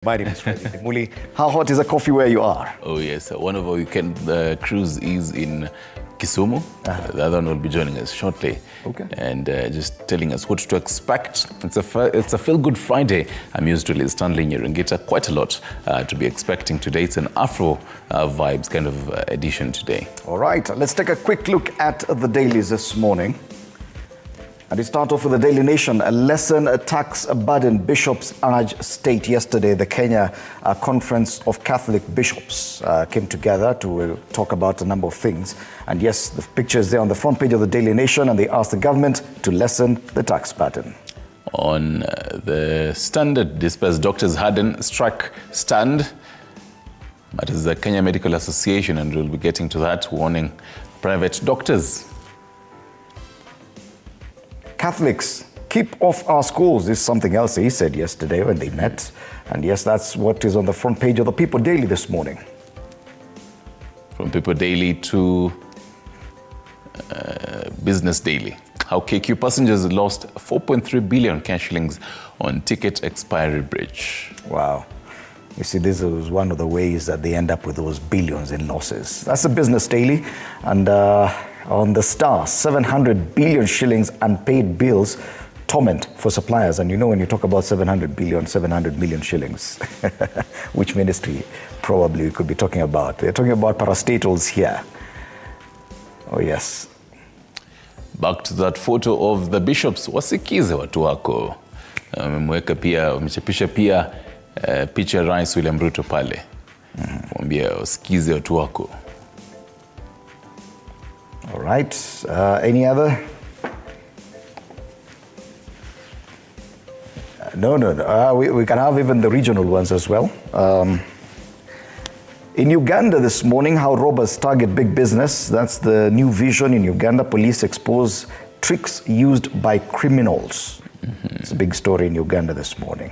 My name is Freddy Muli. How hot is a coffee where you are? Oh yes, one of our weekend crews is in Kisumu. The other one will be joining us shortly. Okay. And just telling us what to expect. It's a feel-good Friday. I'm used to Liz Stanley Nyerengita. Quite a lot to be expecting today. It's an Afro vibes kind of edition today. All right, let's take a quick look at the dailies this morning. And we start off with the Daily Nation. A lessen tax burden, bishops urge state. Yesterday, the Kenya Conference of Catholic Bishops came together to talk about a number of things. And yes, the picture is there on the front page of the Daily Nation, and they asked the government to lessen the tax burden. On the Standard, dispersed doctors hadn't struck stand. That is the Kenya Medical Association, and we'll be getting to that, warning private doctors. Catholics, keep off our schools. This is something else he said yesterday when they met. And yes, that's what is on the front page of the People Daily this morning. From People Daily to Business Daily. How KQ passengers lost 4.3 billion cash shillings on ticket expiry bridge. Wow. You see, this is one of the ways that they end up with those billions in losses. That's the Business Daily. And on the Star, 700 billion shillings unpaid bills, torment for suppliers. And you know, when you talk about 700 million shillings, which ministry probably we could be talking about? They're talking about parastatals here. Oh, yes. Back to that photo of the bishops. Wasikize watu wako. Wameweka pia, wamechapisha pia picha ya Rais William Ruto pale. Mwambia wasikize watu wako. All right. Any other? No. We can have even the regional ones as well. In Uganda this morning, how robbers target big business. That's the new vision in Uganda. Police expose tricks used by criminals. It's a big story in Uganda this morning.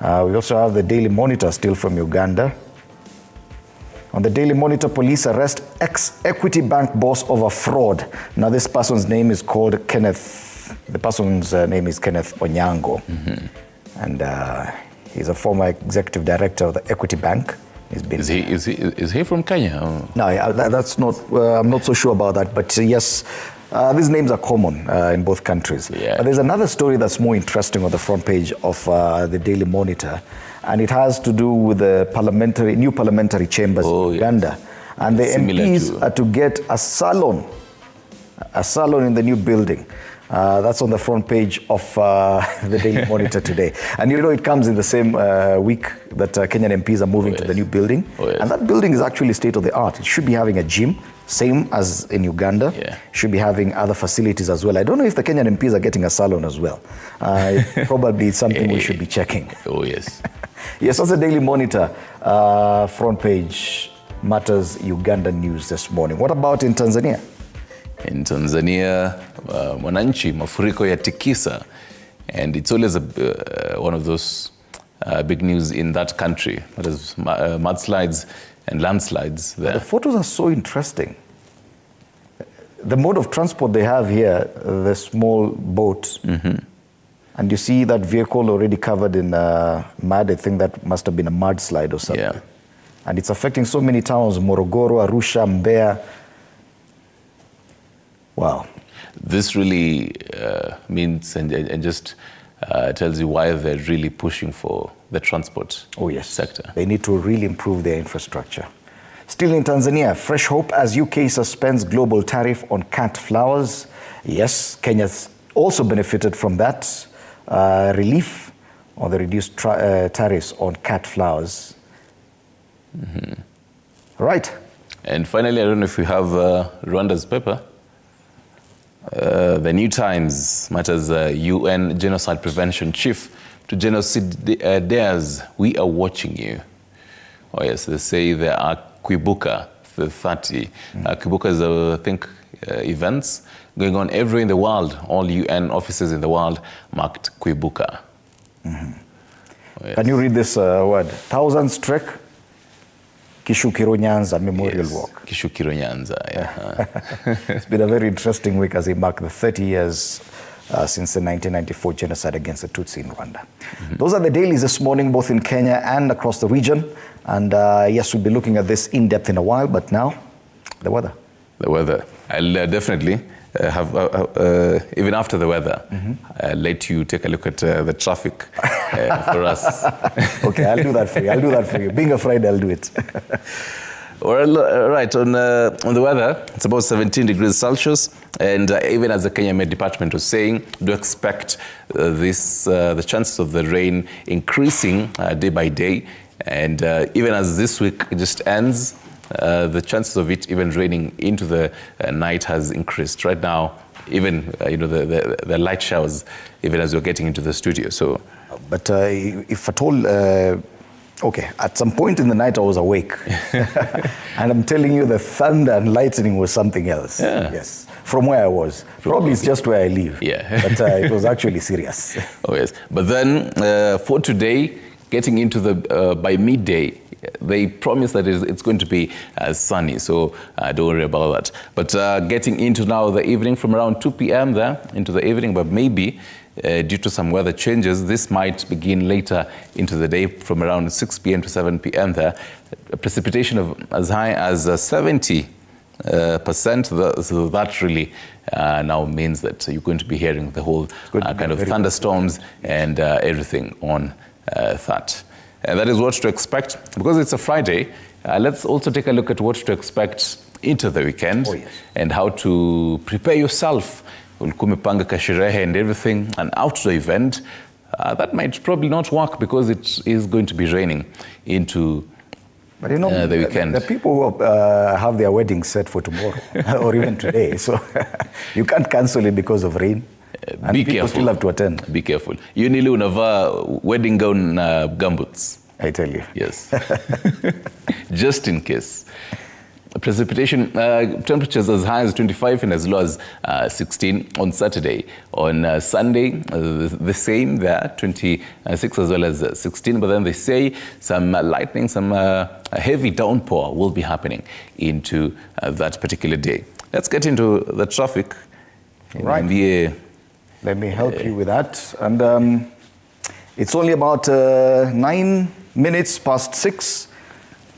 We also have the Daily Monitor still from Uganda. On the Daily Monitor, police arrest ex-Equity Bank boss over fraud. Now, this person's name is called Kenneth. The person's name is Kenneth Onyango. And he's a former executive director of the Equity Bank. Is he from Kenya? Oh. No, that's not. I'm not so sure about that. But yes, these names are common in both countries. Yeah. But there's another story that's more interesting on the front page of the Daily Monitor. And it has to do with the new parliamentary chambers in Uganda. Yes. And the MPs are to get a salon in the new building. That's on the front page of the Daily Monitor today. And you know, it comes in the same week that Kenyan MPs are moving to the new building. And that building is actually state of the art. It should be having a gym, same as in Uganda. Yeah. Should be having other facilities as well. I don't know if the Kenyan MPs are getting a salon as well. Probably it's something we should be checking. Oh, yes. Yes, that's the Daily Monitor front page matters Uganda news this morning. What about in Tanzania? In Tanzania, Mwananchi, mafuriko ya tikisa. And it's always one of those big news in that country. There's mudslides and landslides there. The photos are so interesting. The mode of transport they have here, the small boat, and you see that vehicle already covered in mud. I think that must have been a mudslide or something. Yeah. And it's affecting so many towns, Morogoro, Arusha, Mbeya. Wow. This really means and just tells you why they're really pushing for the transport sector. They need to really improve their infrastructure. Still in Tanzania, fresh hope as UK suspends global tariff on cat flowers. Yes, Kenya's also benefited from that relief on the reduced tariffs on cat flowers. Right. And finally, I don't know if we have Rwanda's paper. The New Times matters UN Genocide Prevention Chief to genocide dares. We are watching you. Oh yes, they say there are Kwibuka, the 30. Kwibuka is, I think, events going on everywhere in the world. All UN offices in the world marked Kwibuka. Oh, yes. Can you read this word? Thousands trek Kishukiro Nyanza Memorial Walk. Kishukiro Nyanza, yeah. It's been a very interesting week as they mark the 30 years since the 1994 genocide against the Tutsi in Rwanda. Those are the dailies this morning, both in Kenya and across the region. And yes, we'll be looking at this in depth in a while, but now, the weather. The weather. I'll definitely have, even after the weather, let you take a look at the traffic for us. Okay, I'll do that for you. I'll do that for you. Being a Friday, I'll do it. Well, right, on the weather, it's about 17 degrees Celsius, and even as the Kenya Met Department was saying, do expect the chances of the rain increasing day by day, and even as this week just ends, the chances of it even raining into the night has increased. Right now, even the light showers, even as we're getting into the studio. So, but if at all, okay, at some point in the night I was awake, and I'm telling you, the thunder and lightning was something else. Yeah. Yes, from where I was. Probably it's just where I live. Yeah, but it was actually serious. Oh yes, but then for today, getting into the by midday, they promise that it's going to be sunny, so don't worry about that. But getting into now the evening, from around 2 p.m. there into the evening, but maybe due to some weather changes, this might begin later into the day from around 6 p.m. to 7 p.m. there. Precipitation of as high as 70%. So that really now means that you're going to be hearing the whole kind of thunderstorms and everything on that. And that is what to expect. Because it's a Friday, let's also take a look at what to expect into the weekend. Oh, yes. And how to prepare yourself. Ulkumepanga kashirehe and everything, an outdoor event. That might probably not work because it is going to be raining into but you know, the weekend. The people who have their wedding set for tomorrow or even today, so you can't cancel it because of rain. And be people careful. Still have to attend. Be careful. You need unava wedding gown gumboots. I tell you. Yes. Just in case. Precipitation temperatures as high as 25 and as low as 16 on Saturday. On Sunday, the same there, 26 as well as 16. But then they say some lightning, some heavy downpour will be happening into that particular day. Let's get into the traffic. Right. Let me help you with that. And it's only about 9 minutes past 6.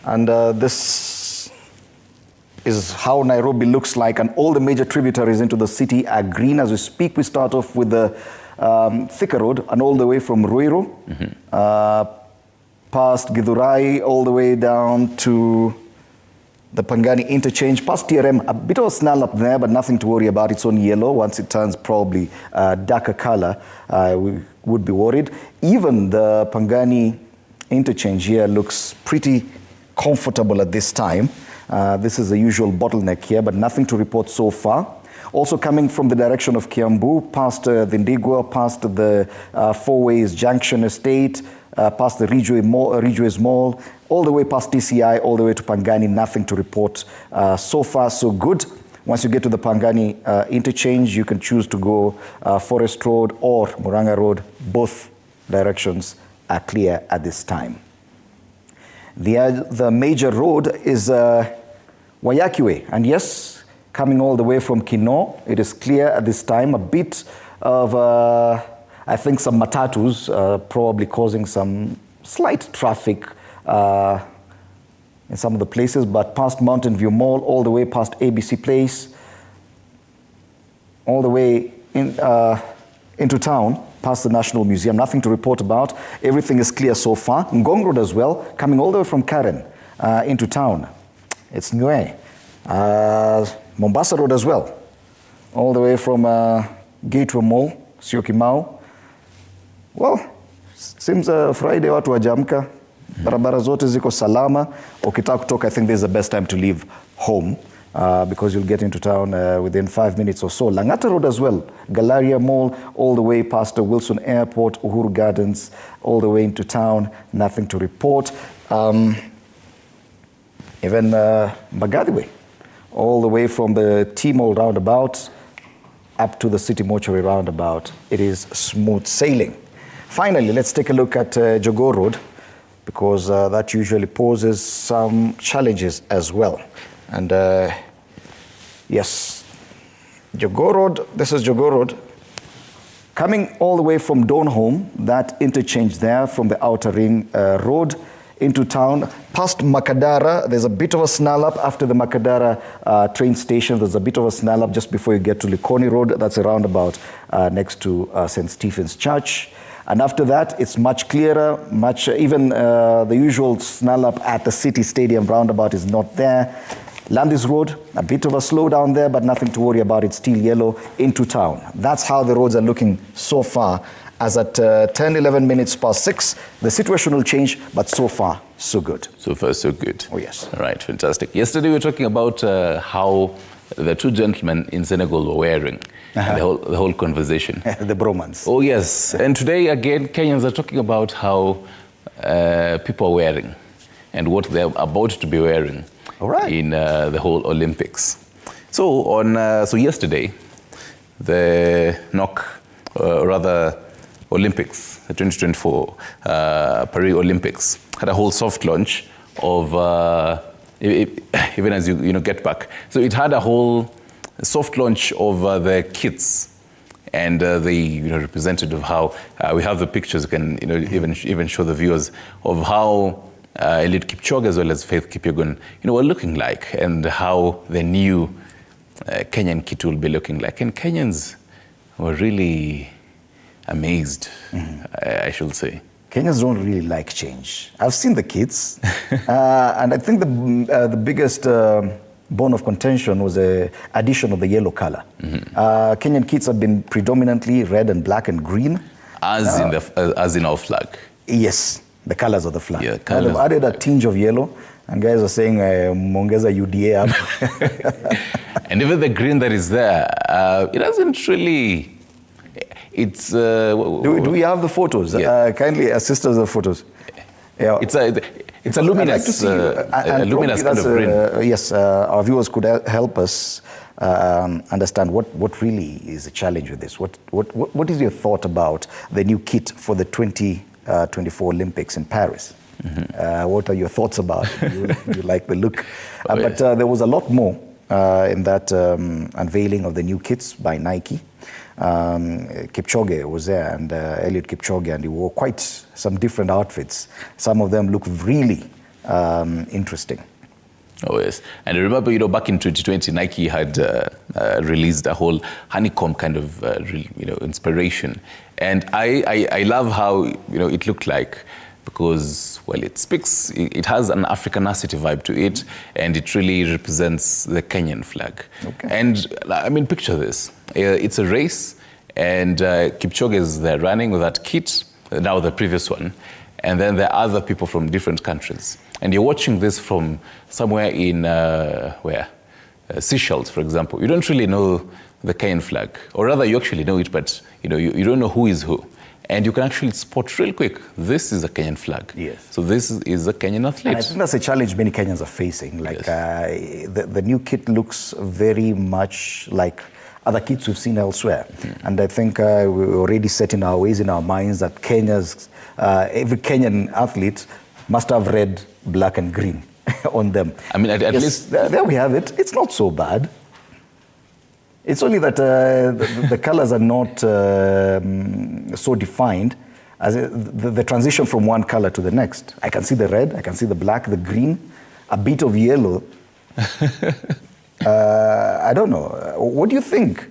And this is how Nairobi looks like. And all the major tributaries into the city are green as we speak. We start off with the Thika Road and all the way from Ruiru, past Githurai, all the way down to the Pangani interchange, past TRM, a bit of a snarl up there, but nothing to worry about. It's on yellow. Once it turns probably darker color, we would be worried. Even the Pangani interchange here looks pretty comfortable at this time. This is the usual bottleneck here, but nothing to report so far. Also coming from the direction of Kiambu, past the Ndigwa, past the Four Ways Junction Estate, past the Ridgeways Mall, all the way past TCI, all the way to Pangani, nothing to report. So far, so good. Once you get to the Pangani interchange, you can choose to go Forest Road or Muranga Road. Both directions are clear at this time. The major road is Wayaki Way, and yes, coming all the way from Kino, it is clear at this time. A bit of, I think, some matatus probably causing some slight traffic in some of the places, but past Mountain View Mall, all the way past ABC Place, all the way into town, past the National Museum, nothing to report about. Everything is clear so far. Ngong Road as well, coming all the way from Karen into town. It's Nwe. Mombasa Road as well, all the way from Gateway Mall, Syokimau. Well, seems Friday watu wajamka, barabara zote ziko salama. Ukitaka kutoka, I think this is the best time to leave home because you'll get into town within 5 minutes or so. Langata Road as well, Galleria Mall, all the way past Wilson Airport, Uhuru Gardens, all the way into town, nothing to report. Even Mbagathi Way, all the way from the T-Mall roundabout up to the City Mortuary roundabout. It is smooth sailing. Finally, let's take a look at Jogoo Road, because that usually poses some challenges as well. And yes, Jogoo Road, this is Jogoo Road. Coming all the way from Donholm, that interchange there from the Outer Ring Road into town, past Makadara, there's a bit of a snarl up after the Makadara train station. There's a bit of a snarl up just before you get to Likoni Road. That's a roundabout next to St. Stephen's Church. And after that, it's much clearer, even the usual snarl up at the City Stadium roundabout is not there. Landis Road, a bit of a slowdown there, but nothing to worry about. It's still yellow into town. That's how the roads are looking so far. As at 10, 11 minutes past 6, the situation will change, but so far, so good. So far, so good. Oh, yes. All right, fantastic. Yesterday, we were talking about how the two gentlemen in Senegal were wearing, and the whole conversation. The bromance. Oh, yes. And today, again, Kenyans are talking about how people are wearing and what they're about to be wearing. All right. In the whole Olympics. So so yesterday, the Olympics, the 2024 Paris Olympics, had a whole soft launch of even as you get back. So it had a whole soft launch of the kits, and they represented of how we have the pictures. You can even show the viewers of how Eliud Kipchoge as well as Faith Kipyegon were looking like, and how the new Kenyan kit will be looking like. And Kenyans were really amazed, I should say. Kenyans don't really like change. I've seen the kits, and I think the biggest bone of contention was the addition of the yellow color. Kenyan kits have been predominantly red and black and green. As in our flag. Yes, the colors of the flag. Yeah, they've added a tinge of yellow, and guys are saying, Mongeza UDA up. And even the green that is there, it doesn't really... It's do we have the photos? Yeah. Kindly assist us with the photos. Yeah. It's a luminous, like to see, a luminous kind of green. Yes, our viewers could help us understand what really is the challenge with this. What is your thought about the new kit for the 2024 Olympics in Paris? What are your thoughts about it? You like the look? But there was a lot more in that unveiling of the new kits by Nike. Kipchoge was there, and Eliud Kipchoge, and he wore quite some different outfits. Some of them look really interesting. Oh yes, and I remember, back in 2020, Nike had released a whole honeycomb kind of, inspiration, and I love how it looked like, because it has an Africanacity vibe to it, and it really represents the Kenyan flag. Okay. And I mean, picture this: it's a race, and Kipchoge is there running with that kit, now the previous one, and then there are other people from different countries. And you're watching this from somewhere in, Seychelles, for example. You don't really know the Kenyan flag, or rather you actually know it, but you don't know who is who. And you can actually spot real quick, this is a Kenyan flag. Yes. So this is a Kenyan athlete. And I think that's a challenge many Kenyans are facing. Like, yes. The new kit looks very much like other kits we've seen elsewhere. And I think we're already set in our ways, in our minds, that every Kenyan athlete must have red, black, and green on them. I mean, at least... There we have it. It's not so bad. It's only that the colors are not so defined as the transition from one color to the next. I can see the red, I can see the black, the green, a bit of yellow. I don't know. What do you think?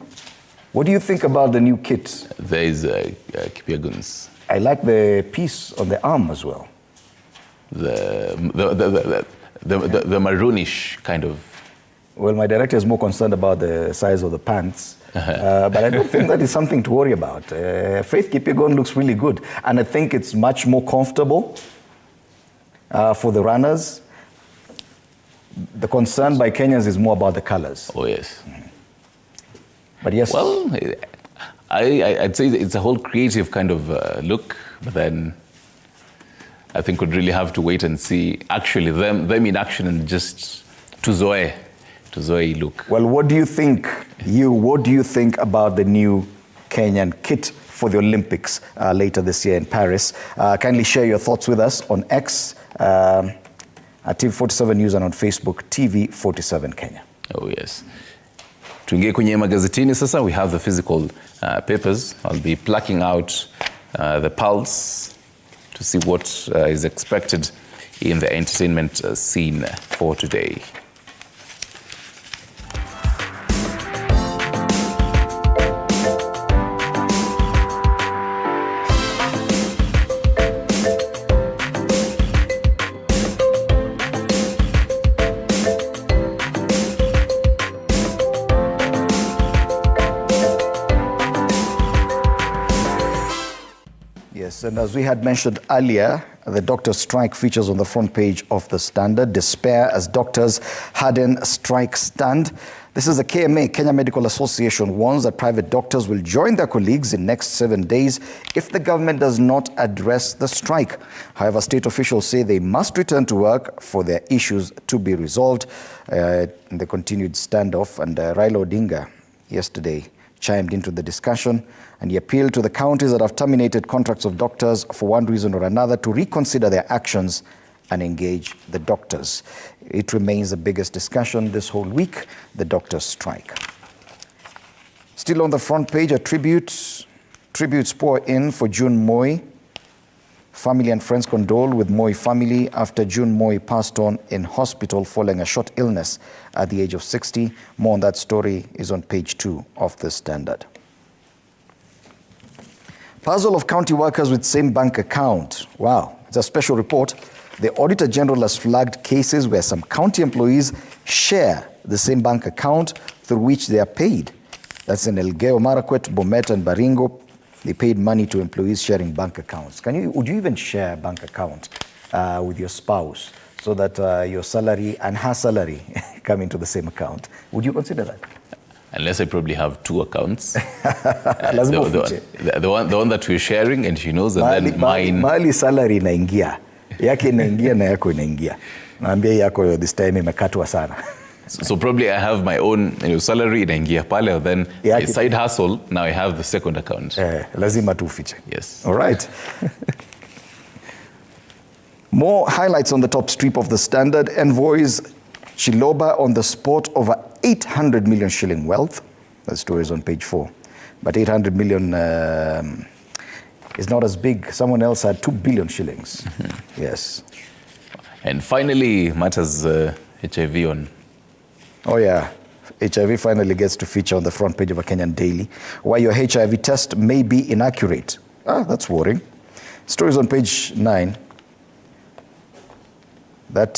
What do you think about the new kit? There is Kipyegon's. I like the piece on the arm as well. The maroonish kind of. Well, my director is more concerned about the size of the pants, but I don't think that is something to worry about. Faith Kipyegon looks really good, and I think it's much more comfortable for the runners. The concern by Kenyans is more about the colors. Oh, yes. But yes. Well, I'd say it's a whole creative kind of look, but then I think we'd really have to wait and see actually them in action and just Tuzoe look. Well, what do you think? What do you think about the new Kenyan kit for the Olympics later this year in Paris? Kindly share your thoughts with us on X, at TV47 News, and on Facebook, TV47 Kenya. Oh, yes. Tuingie kwenye magazetini sasa. We have the physical papers. I'll be plucking out the pulse to see what is expected in the entertainment scene for today. Yes, and as we had mentioned earlier, the doctor strike features on the front page of the Standard. Despair as doctors harden strike stand. This is the KMA, Kenya Medical Association, warns that private doctors will join their colleagues in next 7 days if the government does not address the strike. However, state officials say they must return to work for their issues to be resolved. In the continued standoff, and Raila Odinga yesterday chimed into the discussion, and he appealed to the counties that have terminated contracts of doctors for one reason or another to reconsider their actions and engage the doctors. It remains the biggest discussion this whole week, the doctors' strike. Still on the front page, a tributes pour in for June Moi. Family and friends condole with Moi family after June Moi passed on in hospital following a short illness at the age of 60. More on that story is on page 2 of the Standard. Puzzle of county workers with same bank account. Wow, it's a special report. The Auditor General has flagged cases where some county employees share the same bank account through which they are paid. That's in Elgeyo Marakwet, Bomet, and Baringo. They paid money to employees sharing bank accounts. Would you even share a bank account with your spouse so that your salary and her salary come into the same account? Would you consider that? Unless I probably have 2 accounts. the one that we're sharing, and she knows, and then mine. Mali salary inaingia. Yake inaingia na yako inaingia. Naambia yako this time imekatwa sana. So probably I have my own salary inaingia pale, then a side hustle, now I have the second account. Lazima tufiche. Yes. All right. More highlights on the top strip of the Standard. Envoys Chiloba on the spot over 800 million shilling wealth. That story is on page 4. But 800 million is not as big. Someone else had 2 billion shillings. Mm-hmm. Yes. And finally, matters HIV on. Oh yeah, HIV finally gets to feature on the front page of a Kenyan daily. Why your HIV test may be inaccurate. That's worrying. Stories on page 9. That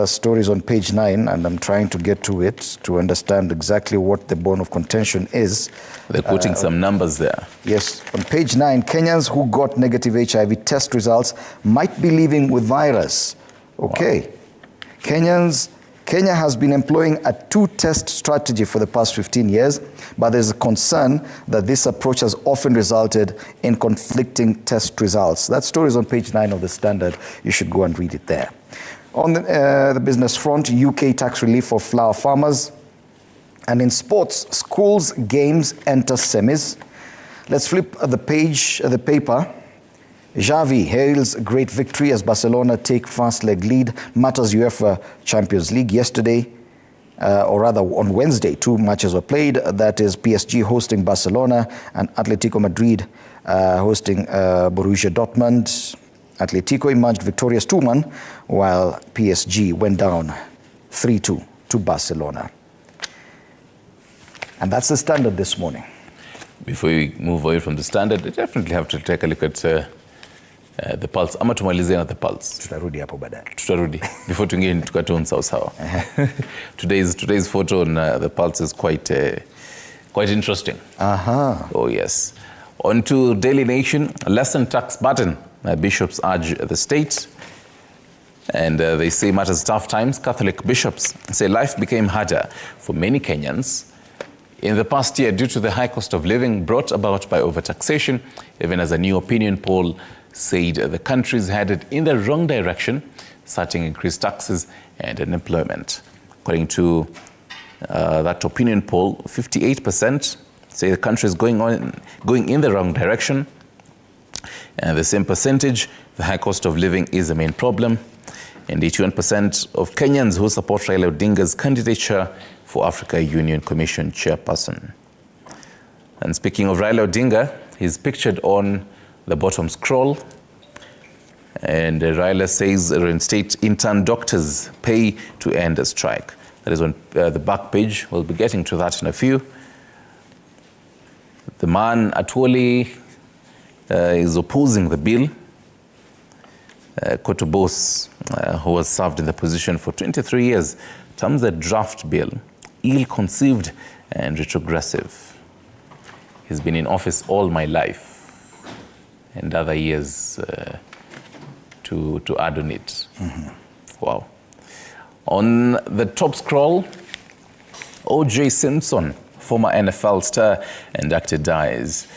story is on page 9, and I'm trying to get to it to understand exactly what the bone of contention is. They're quoting some numbers there. Yes, on page 9, Kenyans who got negative HIV test results might be living with virus. Okay. Wow. Kenya has been employing a 2-test strategy for the past 15 years, but there's a concern that this approach has often resulted in conflicting test results. That story is on page 9 of the Standard. You should go and read it there. On the business front, UK tax relief for flour farmers. And in sports, schools games enter semis. Let's flip the page, the paper. Xavi hails great victory as Barcelona take first leg lead. Matters UEFA Champions League yesterday, or rather on Wednesday, 2 matches were played. That is PSG hosting Barcelona and Atletico Madrid hosting Borussia Dortmund. Atletico emerged victorious 2-1, while PSG went down 3-2 to Barcelona. And that's the Standard this morning. Before we move away from the Standard, I definitely have to take a look at the pulse. Ama tumalizie na the pulse. Tutarudi hapo baadaye. Tutarudi. Before tuingie tukatone sawa. Today's photo on the pulse is quite interesting. Oh yes. On to Daily Nation, lesson tax burden. Bishops urge the state, and they say matters tough times. Catholic bishops say life became harder for many Kenyans in the past year due to the high cost of living brought about by overtaxation, even as a new opinion poll said the country is headed in the wrong direction, citing increased taxes and unemployment. According to that opinion poll, 58% say the country is going in the wrong direction. And the same percentage, the high cost of living is the main problem. and 81% of Kenyans who support Raila Odinga's candidature for Africa Union Commission chairperson. And speaking of Raila Odinga, he's pictured on the bottom scroll. And Raila says reinstate intern doctors' pay to end a strike. That is on the back page. We'll be getting to that in a few. The man, Atwoli, is opposing the bill. Koto Bose, who was served in the position for 23 years, terms the draft bill ill-conceived and retrogressive. He's been in office all my life, and other years to add on it. Wow. On the top scroll, O.J. Simpson, former NFL star and actor, dies.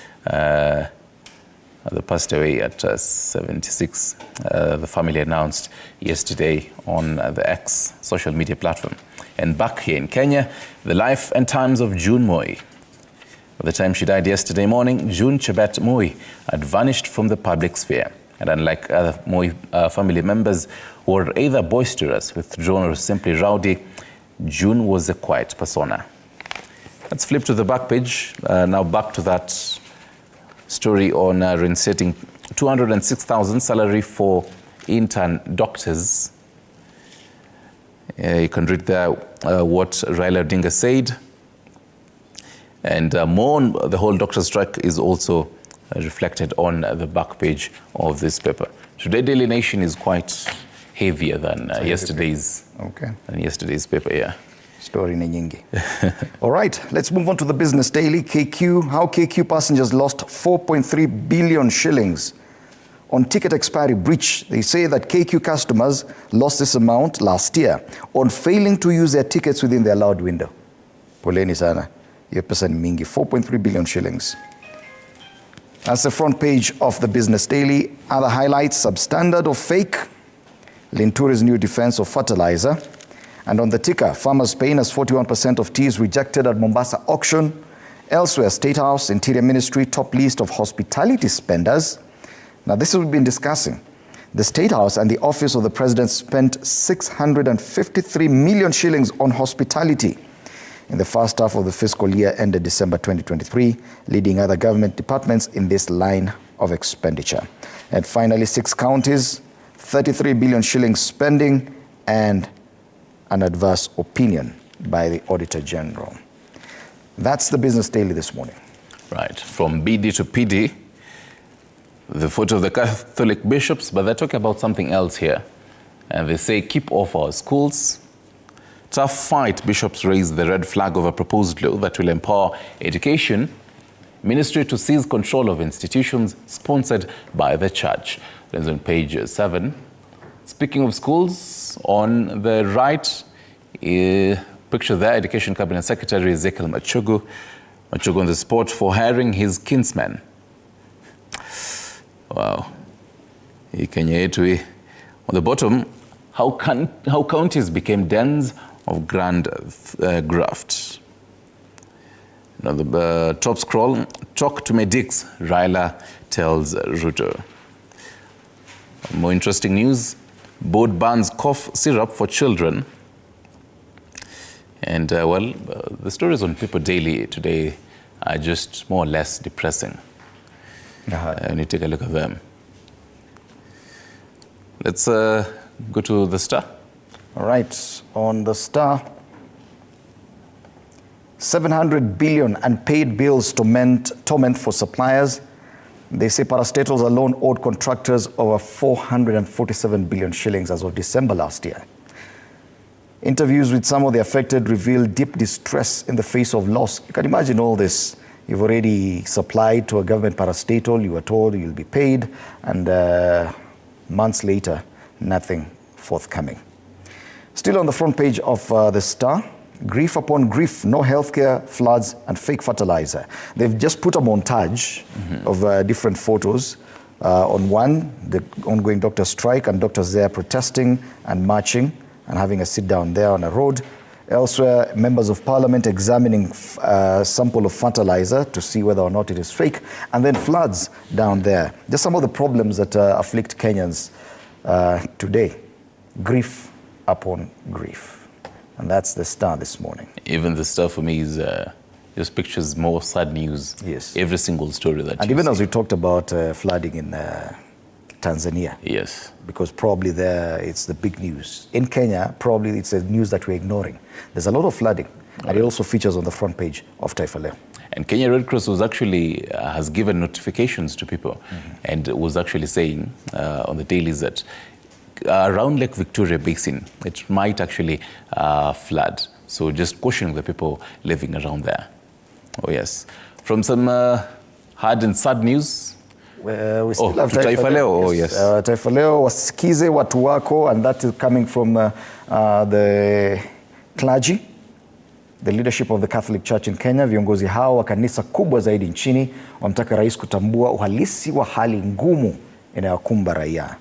They passed away at 76. The family announced yesterday on the X social media platform. And back here in Kenya, the life and times of June Moi. By the time she died yesterday morning, June Chebet Moi had vanished from the public sphere. And unlike other Moi family members who were either boisterous, withdrawn, or simply rowdy, June was a quiet persona. Let's flip to the back page. Now back to that story on reinstating 206,000 salary for intern doctors. You can read there what Raila Odinga said. And more on the whole doctor strike is also reflected on the back page of this paper. Today Daily Nation is quite heavier than yesterday's. Okay. Than yesterday's paper, yeah. Story ni nyingi. All right, let's move on to the Business Daily. KQ, how KQ passengers lost 4.3 billion shillings on ticket expiry breach. They say that KQ customers lost this amount last year on failing to use their tickets within the allowed window. Poleni sana. Hiyo pesa ni mingi, 4.3 billion shillings. That's the front page of the Business Daily. Other highlights: substandard or fake, Linturi's new defense of fertilizer. And on the ticker, farmers paying as 41% of teas rejected at Mombasa auction. Elsewhere, State House, Interior Ministry, top list of hospitality spenders. Now, this we've been discussing. The State House and the Office of the President spent 653 million shillings on hospitality in the first half of the fiscal year ended December 2023, leading other government departments in this line of expenditure. And finally, 6 counties, 33 billion shillings spending, and an adverse opinion by the Auditor General. That's the Business Daily this morning. Right, from BD to PD, the photo of the Catholic bishops, but they're talking about something else here. And they say, keep off our schools. Tough fight, bishops raise the red flag of a proposed law that will empower education ministry to seize control of institutions sponsored by the church. That's on page 7. Speaking of schools, on the right, picture there, Education Cabinet Secretary Ezekiel Machogu. Machogu on the spot for hiring his kinsman. Wow. Kenya yetu. On the bottom, how counties became dens of grand graft. On the top scroll, talk to medics, Raila tells Ruto. More interesting news, board bans cough syrup for children. And the stories on People Daily today are just more or less depressing. And you take a look at them. Let's go to the Star. All right, on the Star, 700 billion unpaid bills torment for suppliers. They say parastatals alone owed contractors over 447 billion shillings as of December last year. Interviews with some of the affected reveal deep distress in the face of loss. You can imagine all this. You've already supplied to a government parastatal, you were told you'll be paid, and months later, nothing forthcoming. Still on the front page of the Star, grief upon grief, no healthcare, floods, and fake fertilizer. They've just put a montage of different photos. On one, the ongoing doctor strike and doctors there protesting and marching and having a sit down there on a road. Elsewhere, members of parliament examining a sample of fertilizer to see whether or not it is fake. And then floods down there. Just some of the problems that afflict Kenyans today. grief upon grief. And that's the Star this morning. Even the Star for me is just pictures more sad news. Yes. Every single story that and you even see. as we talked about flooding in Tanzania. Yes. Because probably there it's the big news. In Kenya, probably it's a news that we're ignoring. There's a lot of flooding, and it also features on the front page of Taifa Leo. And Kenya Red Cross was actually has given notifications to people, and was actually saying on the dailies that around Lake Victoria Basin, it might actually flood. So just cautioning the people living around there. Oh yes. From some hard and sad news. We still have Taifa Leo. Oh yes. Taifa Leo, wasikize watu wako, and that is coming from the clergy, the leadership of the Catholic Church in Kenya. Viongozi hao wa kanisa kubwa zaidi nchini wamtaka rais kutambua uhalisi wa hali ngumu inayokumba raia.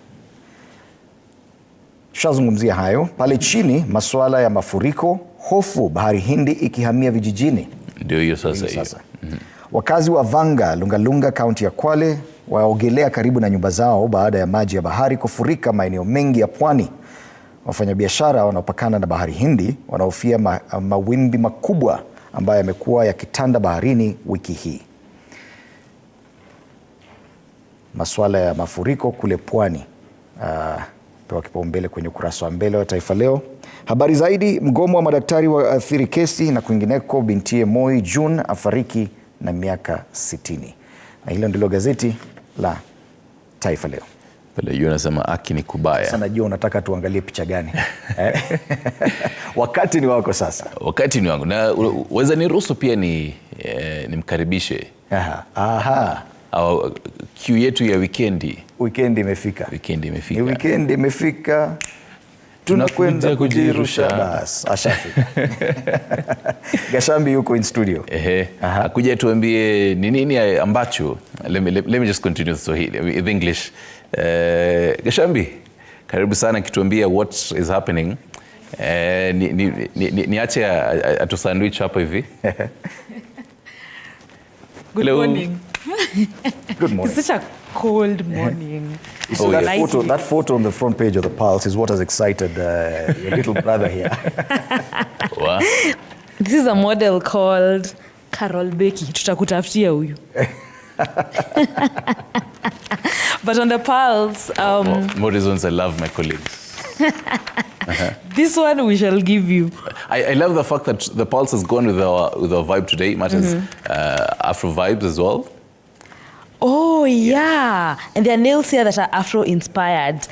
Tushazungumzia hayo. Pale chini, masuala ya mafuriko, hofu bahari Hindi ikihamia vijijini. Ndio hiyo sasa. Wakazi wa Vanga, Lungalunga, kaunti ya Kwale waogelea karibu na nyumba zao baada ya maji ya bahari kufurika maeneo mengi ya pwani. Wafanyabiashara wanaopakana na bahari Hindi wanahofia mawimbi makubwa ambayo yamekuwa yakitanda baharini wiki hii. Masuala ya mafuriko kule pwani pewa kipaumbele kwenye ukurasa wa mbele wa Taifa Leo. Habari zaidi, mgomo wa madaktari waathiri kesi, na kwingineko bintie Moi June afariki na miaka 60. Na hilo ndilo gazeti la Taifa Leo. Pale yeye anasema aki ni kubaya. Sasa najua unataka tuangalie picha gani? Wakati ni wako sasa. Wakati ni wangu. Na waweza niruhusu pia nimkaribishe. Aha. Au queue yetu ya weekendi. Weekendi imefika. Weekendi imefika. Ni weekendi imefika. Tunakwenda kujirusha basi. Ashafika. Gashambi yuko in studio. Akuja tuambie ni nini ambacho. Let me just continue the Swahili, with English. Gashambi, karibu sana kituambia what is happening. Niache atu sandwich hapo hivi. Good morning. Good morning. It's such a cold morning. So that photo on the front page of the Pulse is what has excited your little brother here. Wow. This is a model called Carol Becky. Tutakutafutia huyu. But on the Pulse... more reasons I love my colleagues. This one we shall give you. I love the fact that the Pulse has gone with our vibe today. It matters Afro vibes as well. Oh, yeah. And there are nails here that are Afro-inspired.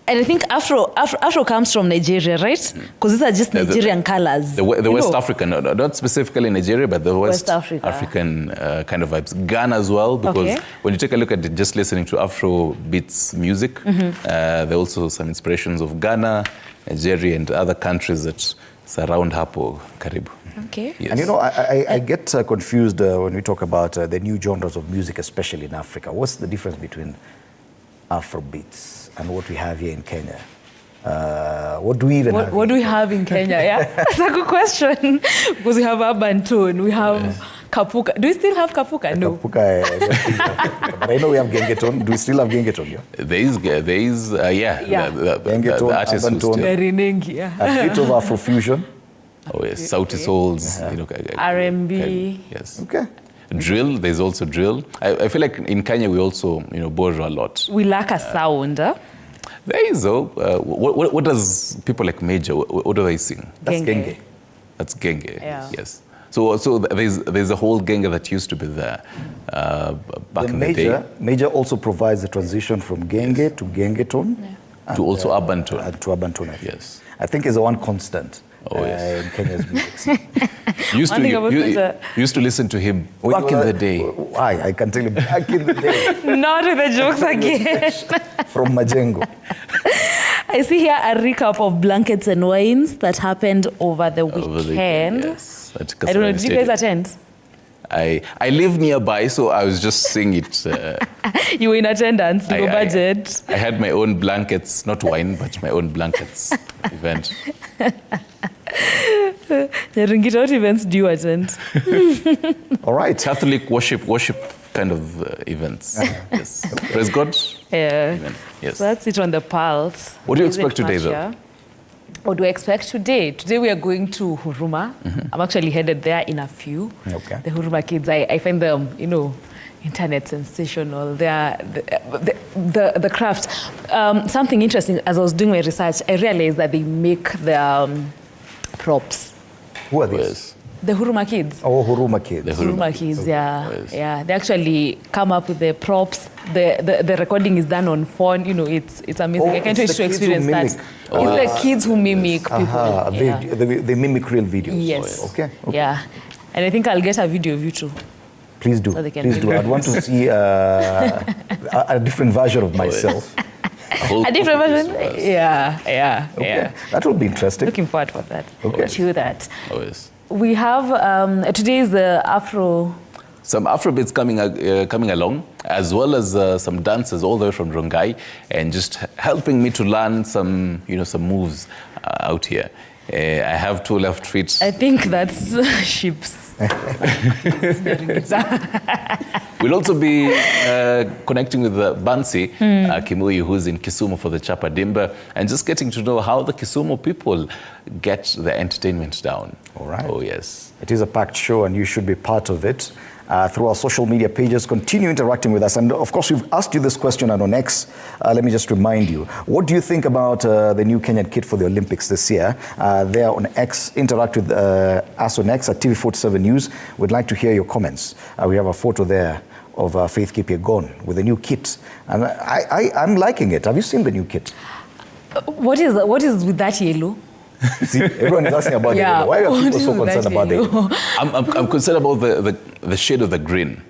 And I think Afro comes from Nigeria, right? Because these are just Nigerian colors. The West African, not specifically Nigeria, but the West African kind of vibes. Ghana as well, because when you take a look at it, just listening to Afro beats music, there are also some inspirations of Ghana, Nigeria, and other countries that surround Hapo, Karibu. Okay. Yes. And you know, I get confused when we talk about the new genres of music, especially in Africa. What's the difference between Afro beats and what we have here in Kenya? What do we even have? What do we have in Kenya? Yeah, that's a good question. Because we have urban tone, we have kapuka. Do we still have kapuka? No. Kapuka, but I know we have gengeton. Do we still have gengeton? Yeah? There is, Gengeton, the artists urban tone, a bit of Afrofusion. Oh yes, Sauti Souls, R&B. Yes. Okay. Drill, there's also drill. I feel like in Kenya we also, borrow a lot. We lack a sound. There is though. What does people like Major? What do they sing? That's genge. That's genge. Yeah. Yes. So there's a whole genge that used to be there back in the day. Major also provides the transition from genge to gengeton. Yeah. To also urban tone. To urban tone. Yes. I think is the one constant. In Kenya's music. used to listen to him back in the day. Why? I can tell you back in the day. Not with the jokes again. From Majengo. I see here a recap of blankets and wines that happened over the weekend. Yes. I don't know, did you guys attend? I live nearby, so I was just seeing it. You were in attendance, no budget. I had my own blankets, not wine, but my own blankets event. What events do you attend? All right. Catholic worship kind of events. Yes. Praise God. Yeah. Amen. Yes. So that's it on the pulse. What do you Isn't expect today, much, though? yeah? What do I expect today? Today we are going to Huruma. I'm actually headed there in a few. Okay. The Huruma kids, I find them, you know, internet sensational. They are the craft. Something interesting, as I was doing my research, I realized that they make the props. Who are these? Yes. The Huruma kids. Oh, Huruma kids. The Huruma kids, yeah. Yes. Yeah. They actually come up with the props. The recording is done on phone. You know, it's amazing. Oh, I can't it's wait the to kids who experience that. mimic. It's the kids who mimic people. Yeah. They mimic real videos. Yes. Okay. Yeah. And I think I'll get a video of you too. Please do. So they can Please do. I'd want to see a different version of myself. A different version? Yeah. Okay. Yeah. That will be interesting. Looking forward for that. Okay. To that. Oh, yes. We have, today is the Afro. Some Afrobeats coming along, as well as some dancers all the way from Rongai, and just helping me to learn some, some moves out here. I have 2 left feet. I think that's ships. We'll also be connecting with Bansi Kimuyu, who's in Kisumu for the Chapa Dimba, and just getting to know how the Kisumu people get the entertainment down. All right. Oh, yes. It is a packed show, and you should be part of it. Through our social media pages, continue interacting with us. And of course, we've asked you this question on X. Let me just remind you, what do you think about the new Kenyan kit for the Olympics this year? There on X, interact with us on X at TV47 News. We'd like to hear your comments. We have a photo there of Faith Kipyegon with a new kit. And I'm liking it. Have you seen the new kit? What is with that yellow? See, everyone is asking about the yellow. Why are people so concerned about the yellow? I'm concerned about the shade of the green.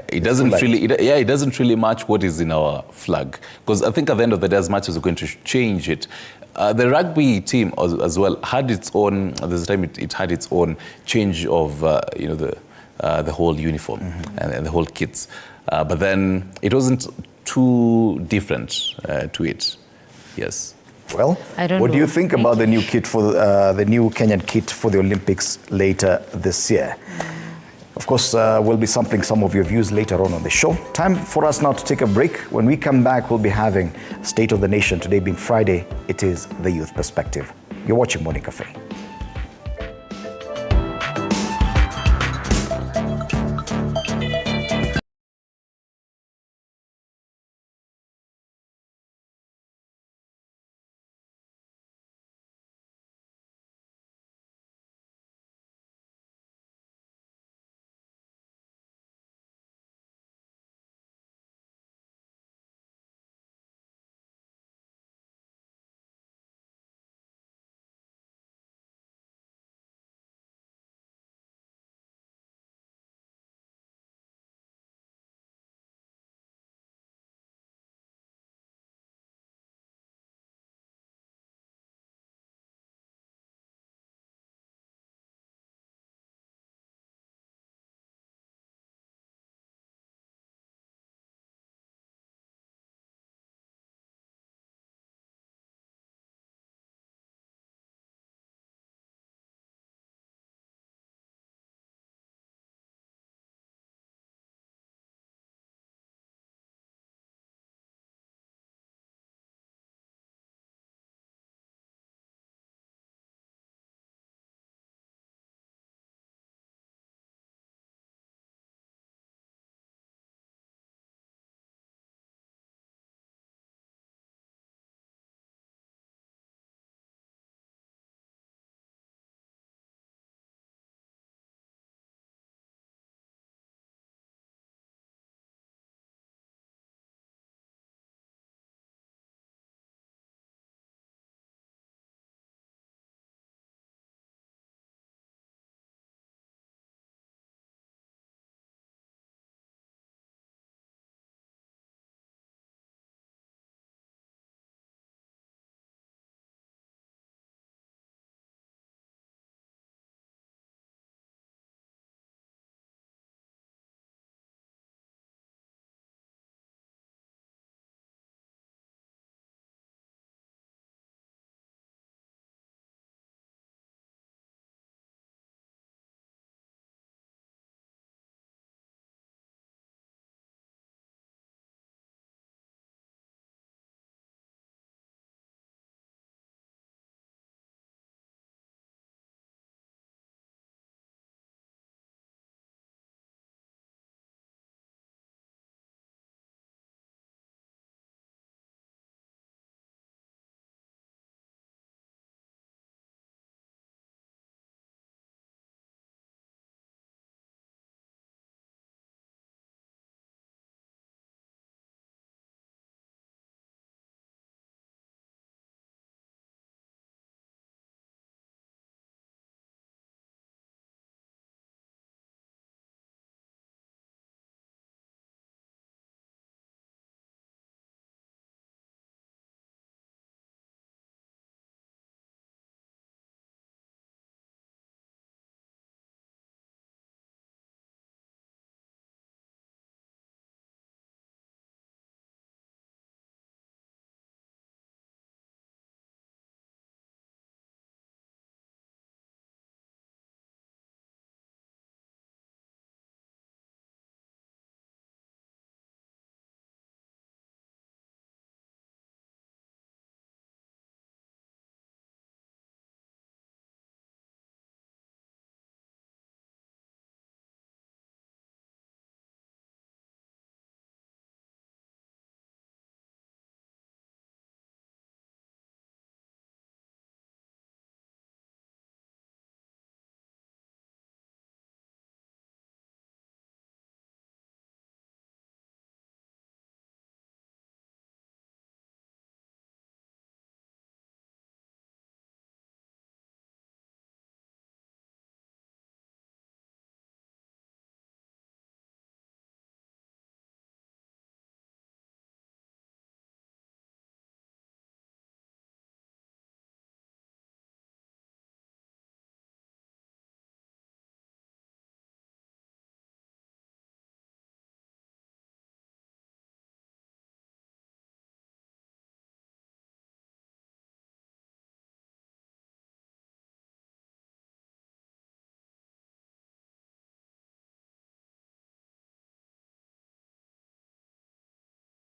It doesn't really, it doesn't really match what is in our flag. Because I think at the end of the day, as much as we're going to change it, the rugby team as well had its own. There's a time it had its own change of the whole uniform and the whole kits, but then it wasn't too different to it. Yes. Well, what do you think about the new kit for the new Kenyan kit for the Olympics later this year? Of course, will be sampling some of your views later on the show. Time for us now to take a break. When we come back, we'll be having State of the Nation. Today being Friday, it is the Youth Perspective. You're watching Morning Cafe.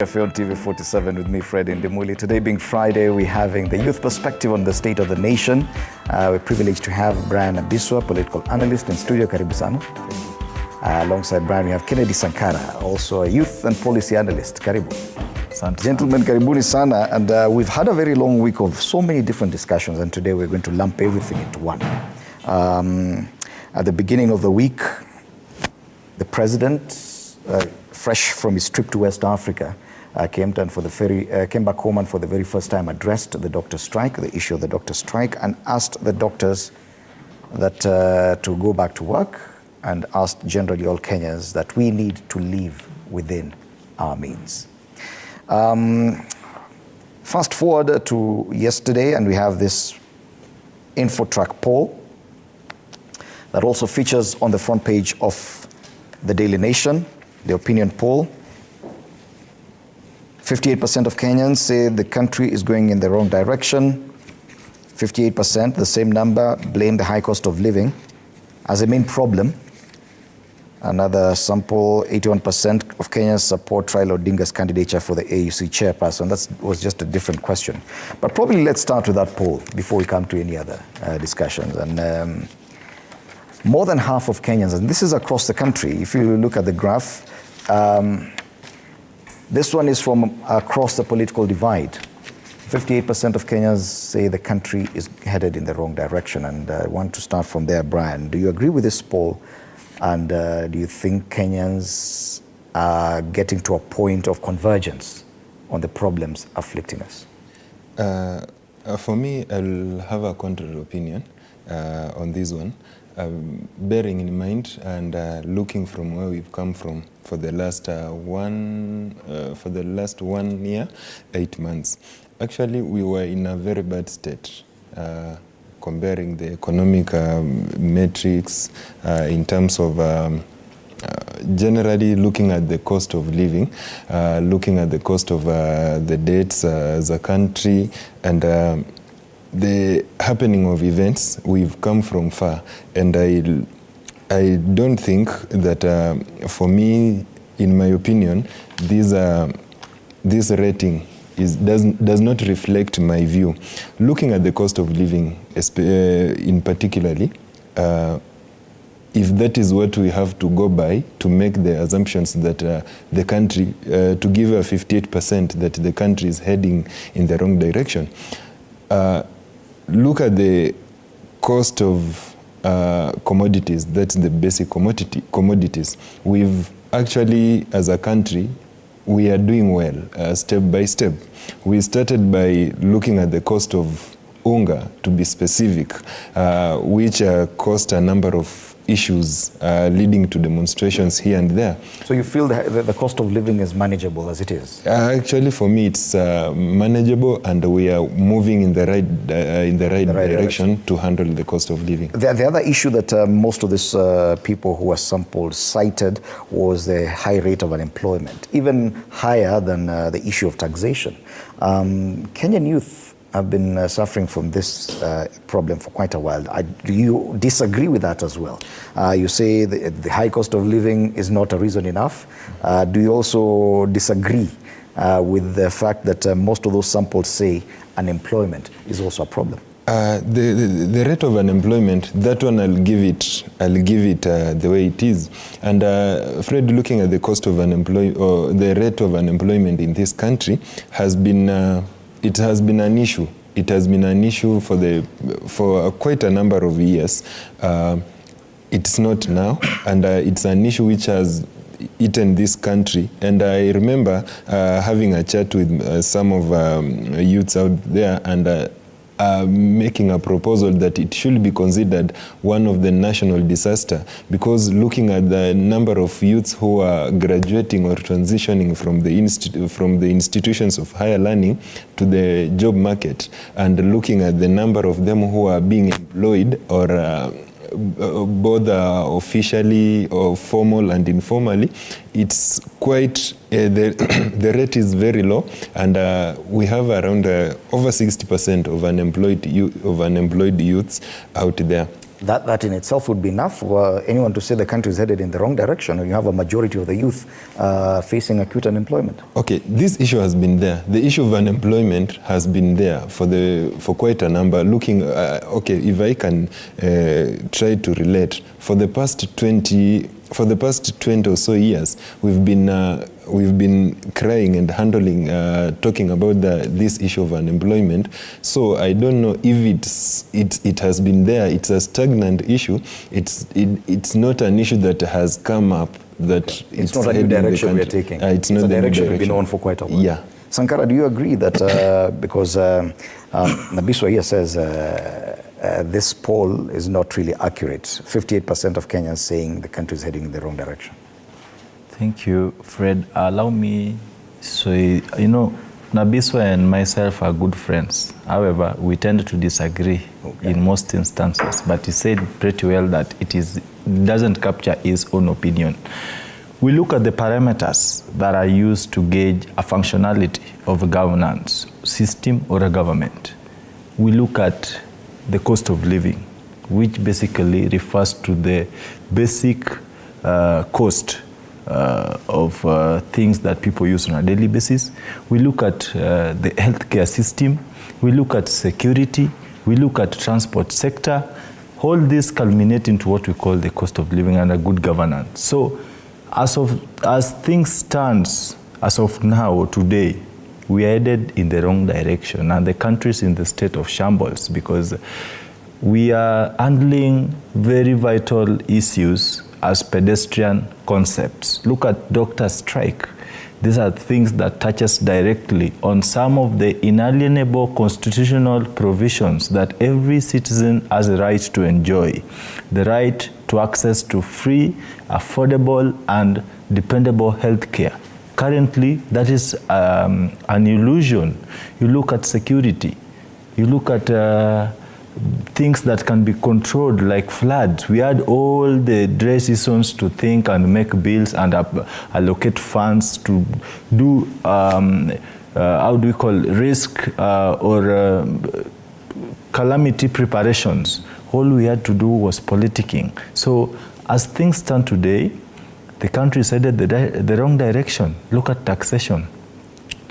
On TV 47 with me, Fred Ndimuli. Today being Friday, we're having the youth perspective on the state of the nation. We're privileged to have Brian Abiswa, political analyst in studio. Karibu sana. Alongside Brian, we have Kennedy Sankara, also a youth and policy analyst. Karibu. Gentlemen, karibuni sana. And we've had a very long week of so many different discussions, and today we're going to lump everything into one. At the beginning of the week, the president, fresh from his trip to West Africa, came back home and for the very first time addressed the doctor strike, the issue of the doctor strike, and asked the doctors that to go back to work, and asked generally all Kenyans that we need to live within our means. Fast forward to yesterday, and we have this InfoTrack poll that also features on the front page of the Daily Nation, the opinion poll. 58% of Kenyans say the country is going in the wrong direction. 58%, the same number, blame the high cost of living as a main problem. Another sample, 81% of Kenyans support Raila Odinga's candidature for the AUC chairperson. That was just a different question. But probably let's start with that poll before we come to any other discussions. And more than half of Kenyans, and this is across the country, if you look at the graph, this one is from across the political divide. 58% of Kenyans say the country is headed in the wrong direction. And I want to start from there, Brian. Do you agree with this poll? And do you think Kenyans are getting to a point of convergence on the problems afflicting us? For me, I'll have a contrary opinion on this one. Bearing in mind and looking from where we've come from for the last 1 year, 8 months. Actually, we were in a very bad state. Comparing the economic metrics in terms of generally looking at the cost of living, looking at the cost of the debts as a country, and the happening of events, we've come from far. And I don't think that, for me, in my opinion, this rating does not reflect my view. Looking at the cost of living, in particularly, if that is what we have to go by to make the assumptions that the country, to give a 58% that the country is heading in the wrong direction, look at the cost of commodities. That's the basic commodities. We've actually, as a country, we are doing well, step by step. We started by looking at the cost of unga, to be specific, which caused a number of issues leading to demonstrations here and there. So you feel the cost of living is manageable as it is? Actually, for me, it's manageable, and we are moving in the right direction to handle the cost of living. The other issue that most of these people who were sampled cited was the high rate of unemployment, even higher than the issue of taxation. Kenyan youth have been suffering from this problem for quite a while. Do you disagree with that as well? You say the high cost of living is not a reason enough. Do you also disagree with the fact that most of those samples say unemployment is also a problem? The rate of unemployment, that one I'll give it the way it is. And Fred, looking at the cost of the rate of unemployment in this country has been it has been an issue. It has been an issue for quite a number of years. It's not now, and it's an issue which has eaten this country. And I remember having a chat with some of youths out there, and making a proposal that it should be considered one of the national disaster, because looking at the number of youths who are graduating or transitioning from the institutions of higher learning to the job market, and looking at the number of them who are being employed or both officially or formal and informally, it's quite, the rate is very low, and we have around over 60% of unemployed youths out there. That in itself would be enough for anyone to say the country is headed in the wrong direction, and you have a majority of the youth facing acute unemployment. Okay, this issue has been there. The issue of unemployment has been there for quite a number. Looking, okay, if I can try to relate, for the past 20 or so years, we've been crying and handling, talking about this issue of unemployment. So I don't know if it has been there. It's a stagnant issue. It's not an issue that has come up. That it's not a new direction we are taking. It's not a the direction we've been on for quite a while. Yeah. Sankara, do you agree that because Nabiswa here says this poll is not really accurate? 58% of Kenyans saying the country is heading in the wrong direction. Thank you, Fred. Allow me, Nabiswa and myself are good friends. However, we tend to disagree in most instances, but he said pretty well that it doesn't capture his own opinion. We look at the parameters that are used to gauge a functionality of a governance system or a government. We look at the cost of living, which basically refers to the basic cost of things that people use on a daily basis. We look at the healthcare system. We look at security. We look at transport sector. All these culminate into what we call the cost of living and a good governance. So as things stand, as of now, today, we are headed in the wrong direction, and the country is in the state of shambles because we are handling very vital issues as pedestrian concepts. Look at doctor strike. These are things that touch us directly on some of the inalienable constitutional provisions that every citizen has a right to enjoy. The right to access to free, affordable, and dependable health care. Currently, that is an illusion. You look at security. You look at things that can be controlled like floods. We had all the dry seasons to think and make bills and allocate funds to do, how do we call risk or calamity preparations. All we had to do was politicking. So as things stand today, the country is headed the wrong direction. Look at taxation.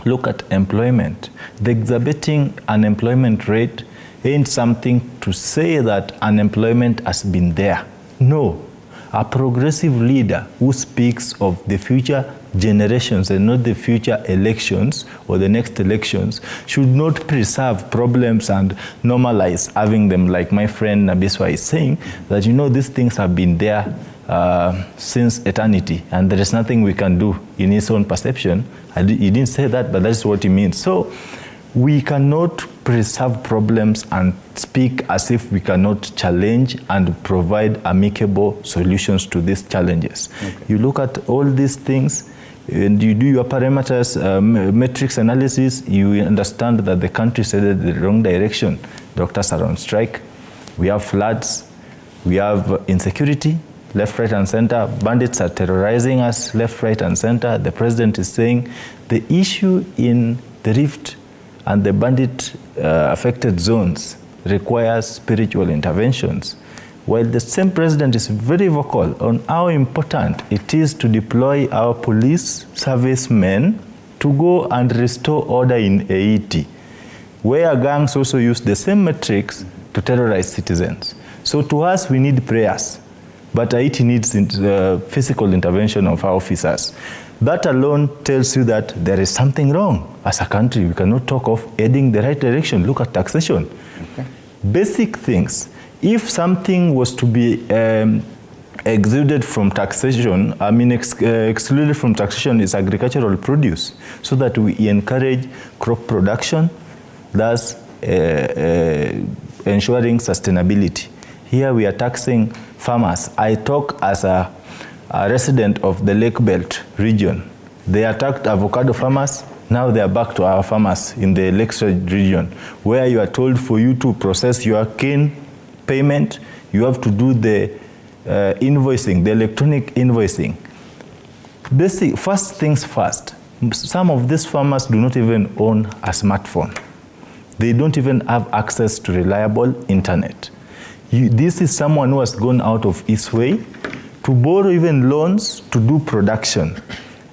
Look at employment. The exhibiting unemployment rate ain't something to say that unemployment has been there. No. A progressive leader who speaks of the future generations and not the future elections or the next elections should not preserve problems and normalize having them, like my friend Nabiswa is saying, that these things have been there since eternity and there is nothing we can do in his own perception. He didn't say that, but that's what he means. So we cannot preserve problems and speak as if we cannot challenge and provide amicable solutions to these challenges. Okay. You look at all these things and you do your parameters, metrics analysis, you understand that the country is headed in the wrong direction. Doctors are on strike. We have floods. We have insecurity, left, right, and center. Bandits are terrorizing us, left, right, and center. The president is saying the issue in the Rift and the bandit affected zones requires spiritual interventions, while the same president is very vocal on how important it is to deploy our police servicemen to go and restore order in Haiti, where gangs also use the same metrics to terrorize citizens. So to us, we need prayers, but Haiti needs physical intervention of our officers. That alone tells you that there is something wrong. As a country, we cannot talk of heading the right direction. Look at taxation. Okay. Basic things. If something was to be exuded from taxation, excluded from taxation is agricultural produce, so that we encourage crop production, thus ensuring sustainability. Here we are taxing farmers. I talk as a resident of the Lake Belt region. They attacked avocado farmers. Now they are back to our farmers in the Lakeside region, where you are told for you to process your cane payment, you have to do the invoicing, the electronic invoicing. Basic, first things first. Some of these farmers do not even own a smartphone. They don't even have access to reliable internet. This is someone who has gone out of his way to borrow even loans to do production.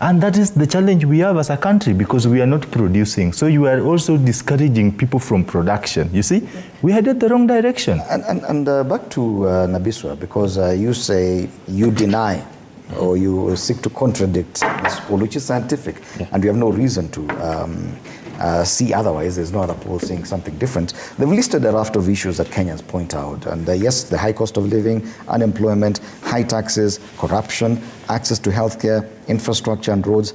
And that is the challenge we have as a country, because we are not producing. So you are also discouraging people from production. You see, we headed the wrong direction. And back to Nabiswa, because you say you deny or you seek to contradict this poll, which is scientific, and you have no reason to see otherwise. There's no other poll saying something different. They've listed a raft of issues that Kenyans point out, and yes, the high cost of living, unemployment, high taxes, corruption, access to healthcare, infrastructure and roads,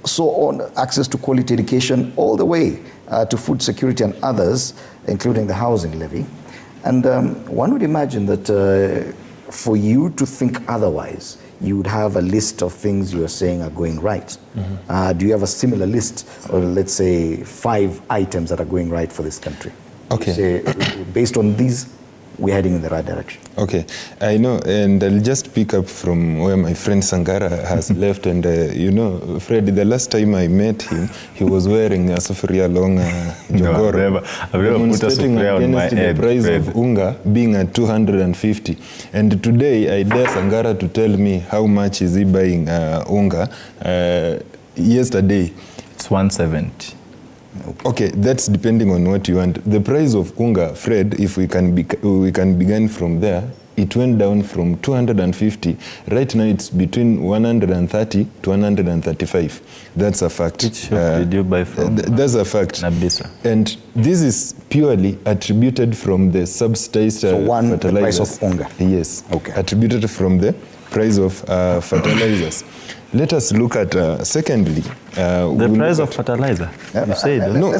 so on, access to quality education, all the way to food security and others, including the housing levy. And one would imagine that for you to think otherwise, you would have a list of things you are saying are going right. Do you have a similar list, or let's say 5 items that are going right for this country? Okay. You say, based on these, we're heading in the right direction. Okay, I know, and I'll just pick up from where my friend Sangara has left. And you know, Fred, the last time I met him, he was wearing a sufuria long jogoro, demonstrating against the price of unga being at 250. And today, I dare Sangara to tell me how much is he buying unga. Yesterday, it's 170. Okay, that's depending on what you want. The price of unga, Fred, if we can begin from there, it went down from 250. Right now it's between 130 to 135. That's a fact. Which shop did you buy from? That's a fact. Nabiswa. And this is purely attributed from the subsidized fertilizers. The price of unga? Yes. Okay. Attributed from the price of fertilizers. Let us look at, secondly... the price of fertilizer, you said? No,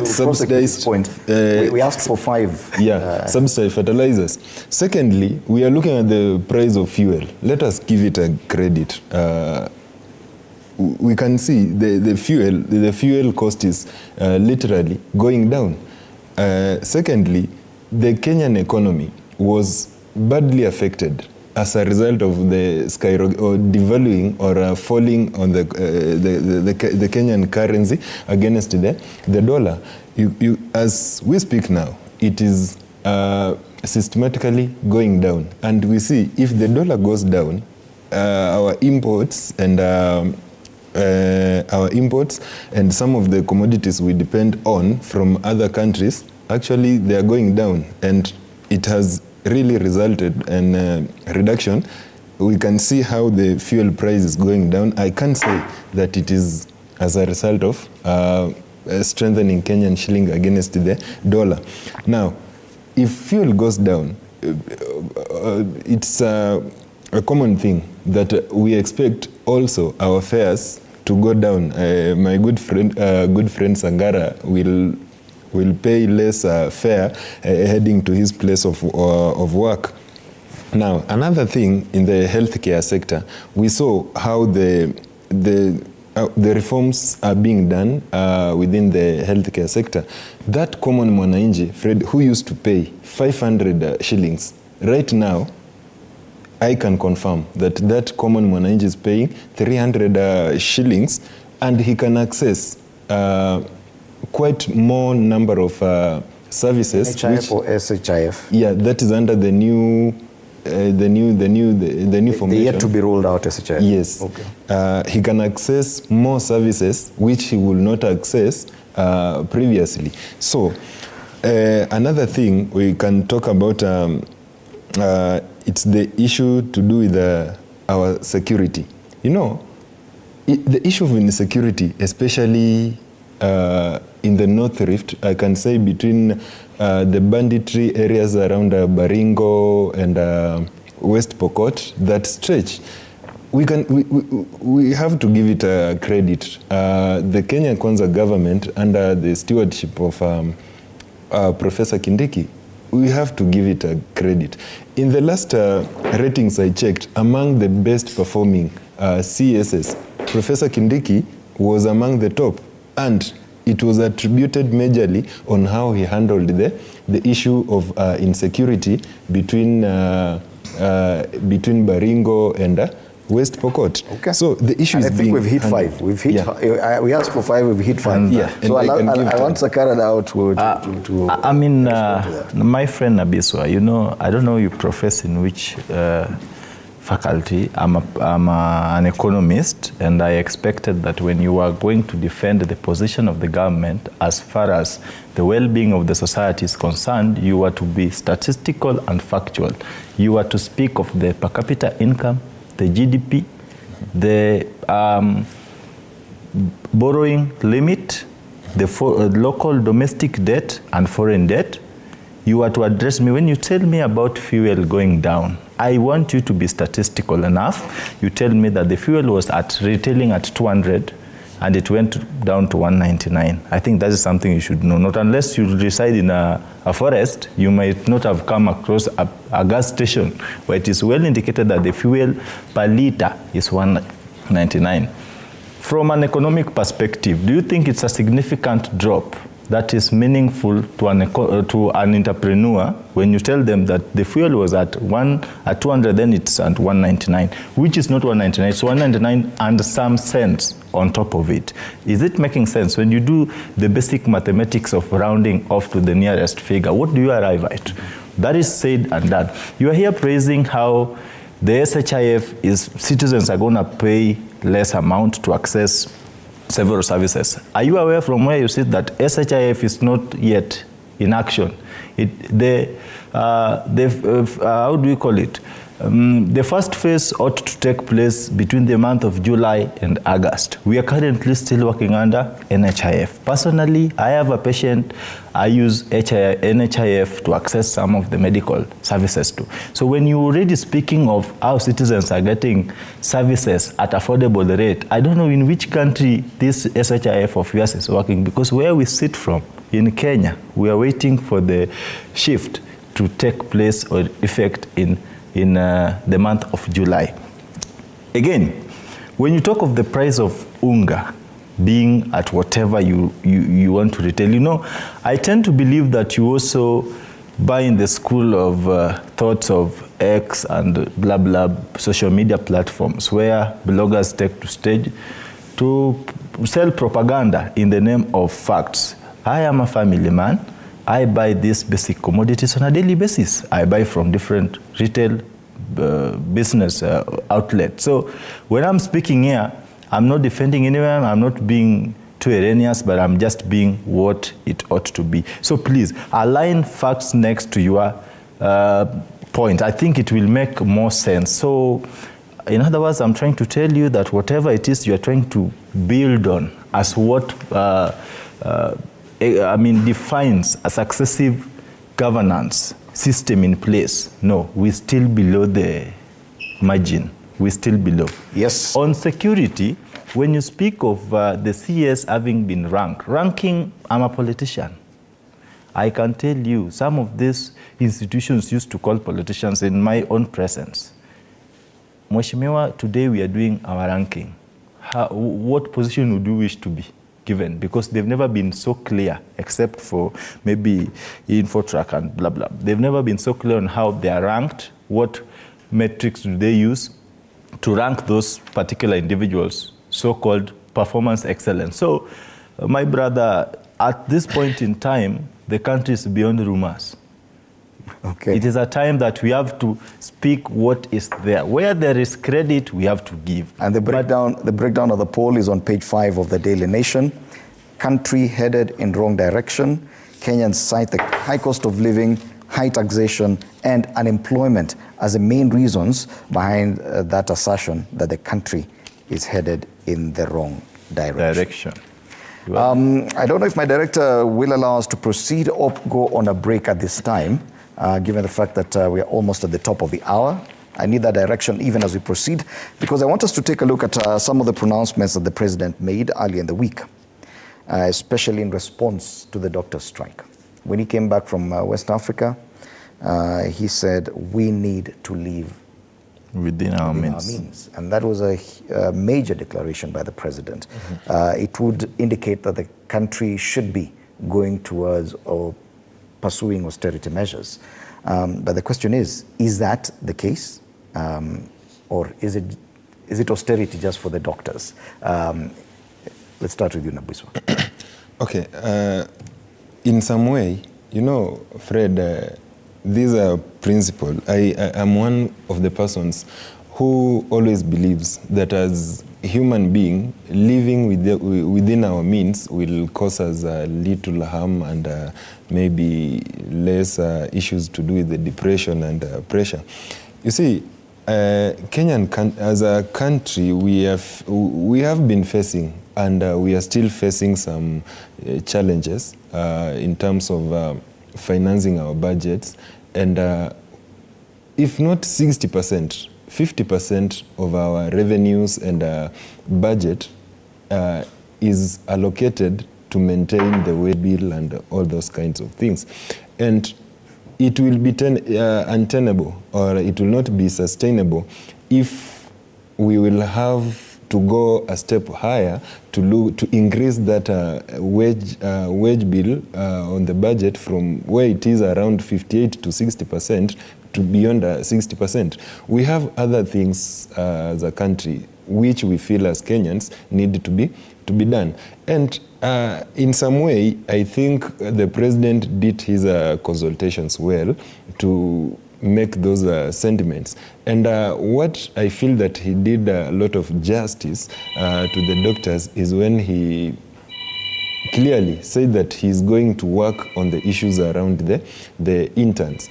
subsidized point. We asked for 5. Yeah, subsidized fertilizers. Secondly, we are looking at the price of fuel. Let us give it a credit. We can see the fuel cost is literally going down. Secondly, the Kenyan economy was badly affected as a result of the devaluing or falling on the Kenyan currency against the dollar. As we speak now, it is systematically going down, and we see if the dollar goes down, our imports and some of the commodities we depend on from other countries, actually they are going down, and it has really resulted in a reduction. We can see how the fuel price is going down. I can't say that it is as a result of strengthening Kenyan shilling against the dollar. Now, if fuel goes down, it's a common thing that we expect also our fares to go down. My good friend Sangara will pay less fare heading to his place of work. Now, another thing in the healthcare sector, we saw how the reforms are being done within the healthcare sector. That common mwananchi, Fred, who used to pay 500 shillings, right now, I can confirm that common mwananchi is paying 300 shillings, and he can access quite more number of services. HIF or SHIF? Yeah, that is under the new formation. The yet to be rolled out SHIF. Yes. Okay. He can access more services which he will not access previously. So another thing we can talk about, it's the issue to do with our security. You know, the issue of insecurity, especially in the North Rift, I can say between the banditry areas around Baringo and West Pokot, that stretch, we have to give it a credit. The Kenya Kwanza government, under the stewardship of Professor Kindiki, we have to give it a credit. In the last ratings I checked, among the best performing CSS, Professor Kindiki was among the top, and it was attributed majorly on how he handled the issue of insecurity between Baringo and West Pokot. Okay. So the issue and is I think we've hit 5. We've hit. We asked for 5. We've hit 5. So I want Sakara now to I mean, my friend Nabiswa, you know, I don't know you profess in which faculty. I'm an economist, and I expected that when you are going to defend the position of the government as far as the well-being of the society is concerned, you are to be statistical and factual. You are to speak of the per capita income, the GDP, the borrowing limit, the local domestic debt and foreign debt. You are to address me when you tell me about fuel going down. I want you to be statistical enough. You tell me that the fuel was retailing at 200 and it went down to 199. I think that is something you should know. Not unless you reside in a forest, you might not have come across a gas station where it is well indicated that the fuel per liter is 199. From an economic perspective, do you think it's a significant drop that is meaningful to an entrepreneur when you tell them that the fuel was at 200, then it's at 199, which is not 199, it's 199 and some cents on top of it. Is it making sense? When you do the basic mathematics of rounding off to the nearest figure, what do you arrive at? That is said and done. You are here praising how the SHIF is, citizens are going to pay less amount to access several services. Are you aware from where you sit that SHIF is not yet in action? How do we call it? The first phase ought to take place between the month of July and August. We are currently still working under NHIF. Personally, I have a patient. I use NHIF to access some of the medical services too. So when you're already speaking of how citizens are getting services at affordable rate, I don't know in which country this SHIF of yours is working, because where we sit from, in Kenya, we are waiting for the shift to take place or effect in the month of July. Again, when you talk of the price of unga being at whatever you want to retail, you know, I tend to believe that you also buy in the school of thoughts of X and blah blah social media platforms where bloggers take to stage to sell propaganda in the name of facts. I am a family man. I buy these basic commodities on a daily basis. I buy from different retail business outlets. So when I'm speaking here, I'm not defending anyone. I'm not being too erroneous, but I'm just being what it ought to be. So please, align facts next to your point. I think it will make more sense. So in other words, I'm trying to tell you that whatever it is you're trying to build on as what defines a successive governance system in place. No, we're still below the margin. We're still below. Yes. On security, when you speak of the CS having been ranking, I'm a politician. I can tell you, some of these institutions used to call politicians in my own presence. Mheshimiwa, today we are doing our ranking. What position would you wish to be given? Because they've never been so clear, except for maybe InfoTrack and blah, blah. They've never been so clear on how they are ranked, what metrics do they use to rank those particular individuals, so-called performance excellence. So, my brother, at this point in time, the country is beyond rumors. Okay. It is a time that we have to speak what is there. Where there is credit, we have to give. And the breakdown of the poll is on page 5 of the Daily Nation. Country headed in wrong direction. Kenyans cite the high cost of living, high taxation, and unemployment as the main reasons behind that assertion that the country is headed in the wrong direction. I don't know if my director will allow us to proceed or go on a break at this time. Given the fact that we are almost at the top of the hour. I need that direction even as we proceed, because I want us to take a look at some of the pronouncements that the president made earlier in the week, especially in response to the doctor's strike. When he came back from West Africa, he said, we need to live within our means. And that was a major declaration by the president. Mm-hmm. It would indicate that the country should be going towards or pursuing austerity measures. But the question is that the case? Or is it Is it austerity just for the doctors? Let's start with you, Nabwiswa. Okay. In some way, you know, Fred, these are principles. I am one of the persons who always believes that as human being, living within our means will cause us little harm and maybe less issues to do with the depression and pressure. You see, Kenya as a country, we have been facing and we are still facing some challenges in terms of financing our budgets, and if not 60%, 50% of our revenues and budget is allocated to maintain the wage bill and all those kinds of things. And it will be untenable, or it will not be sustainable if we will have to go a step higher to increase that wage bill on the budget from where it is around 58 to 60% to beyond 60%. We have other things as a country which we feel as Kenyans need to be done. And in some way, I think the president did his consultations well to make those sentiments. And what I feel that he did a lot of justice to the doctors is when he clearly said that he's going to work on the issues around the interns,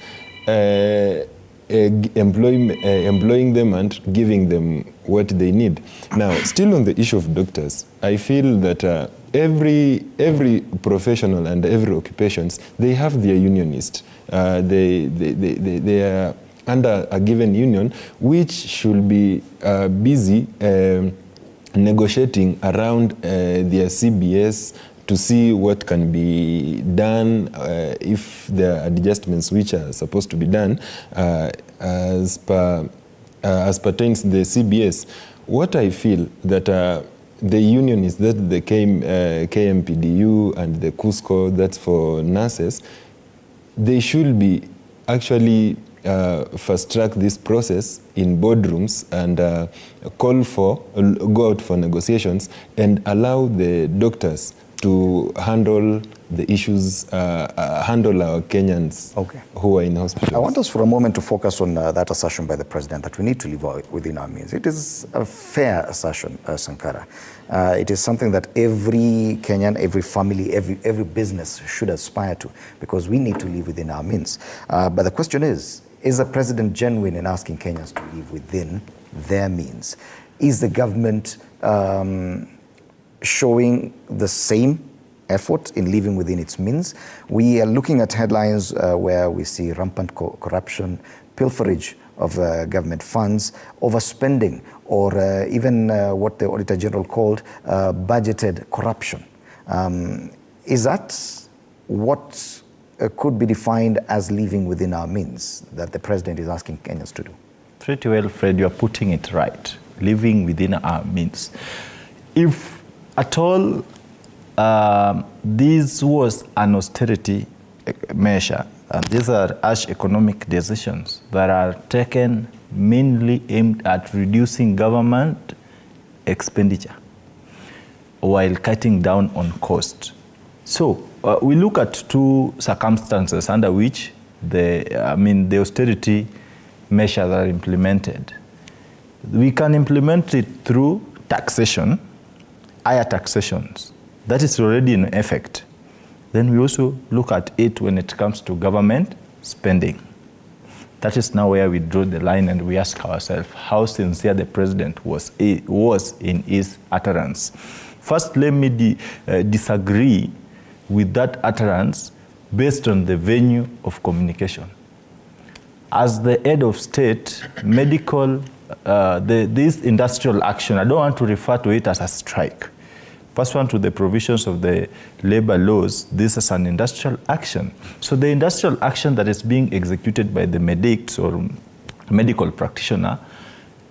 employing them and giving them what they need. Now, still on the issue of doctors, I feel that every professional and every occupations, they have their unionist. They are under a given union, which should be busy negotiating around their CBS to see what can be done, if there are adjustments which are supposed to be done as pertains the CBS. What I feel that the union is that the KMPDU and the KUSCO, that's for nurses, they should be actually fast-track this process in boardrooms and go out for negotiations and allow the doctors to handle the issues, handle our Kenyans who are in hospitals. I want us for a moment to focus on that assertion by the president that we need to live within our means. It is a fair assertion, Sankara. It is something that every Kenyan, every family, every business should aspire to, because we need to live within our means. But the question is the president genuine in asking Kenyans to live within their means? Is the government showing the same effort in living within its means? We are looking at headlines where we see rampant corruption, pilferage of government funds, overspending, or even what the Auditor General called budgeted corruption. Is that what could be defined as living within our means that the president is asking Kenyans to do? Pretty well, Fred, you're putting it right. Living within our means. If at all this was an austerity measure, and these are harsh economic decisions that are taken mainly aimed at reducing government expenditure while cutting down on cost. So we look at two circumstances under which the austerity measures are implemented. We can implement it through taxation, higher taxations. That is already in effect. Then we also look at it when it comes to government spending. That is now where we draw the line and we ask ourselves how sincere the president was in his utterance. First, let me disagree with that utterance based on the venue of communication. As the head of state, this industrial action, I don't want to refer to it as a strike. Pursuant to the provisions of the labor laws, this is an industrial action. So the industrial action that is being executed by the medics or medical practitioner,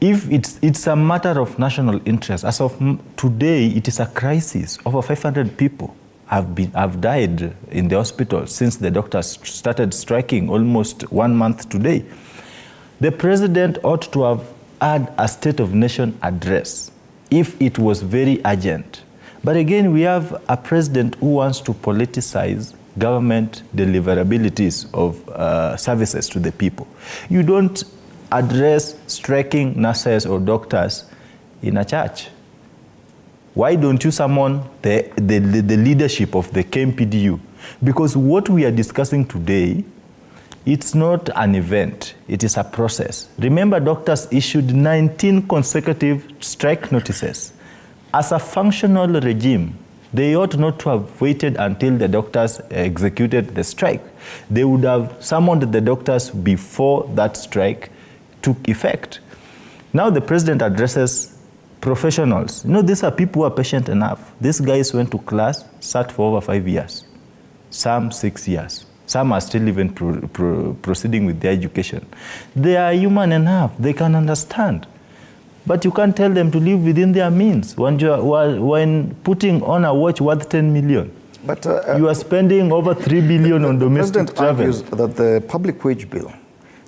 if it's a matter of national interest, as of today, it is a crisis. Over 500 people have died in the hospital since the doctors started striking almost 1 month today. The president ought to have add a State of Nation address if it was very urgent. But again, we have a president who wants to politicize government deliverabilities of services to the people. You don't address striking nurses or doctors in a church. Why don't you summon the leadership of the KMPDU? Because what we are discussing today, it's not an event, it is a process. Remember, doctors issued 19 consecutive strike notices. As a functional regime, they ought not to have waited until the doctors executed the strike. They would have summoned the doctors before that strike took effect. Now the president addresses professionals. You know, these are people who are patient enough. These guys went to class, sat for over 5 years, some 6 years. Some are still even proceeding with their education. They are human enough, they can understand. But you can't tell them to live within their means when putting on a watch worth 10 million. But you are spending over 3 billion on domestic travel. The president argues that the public wage bill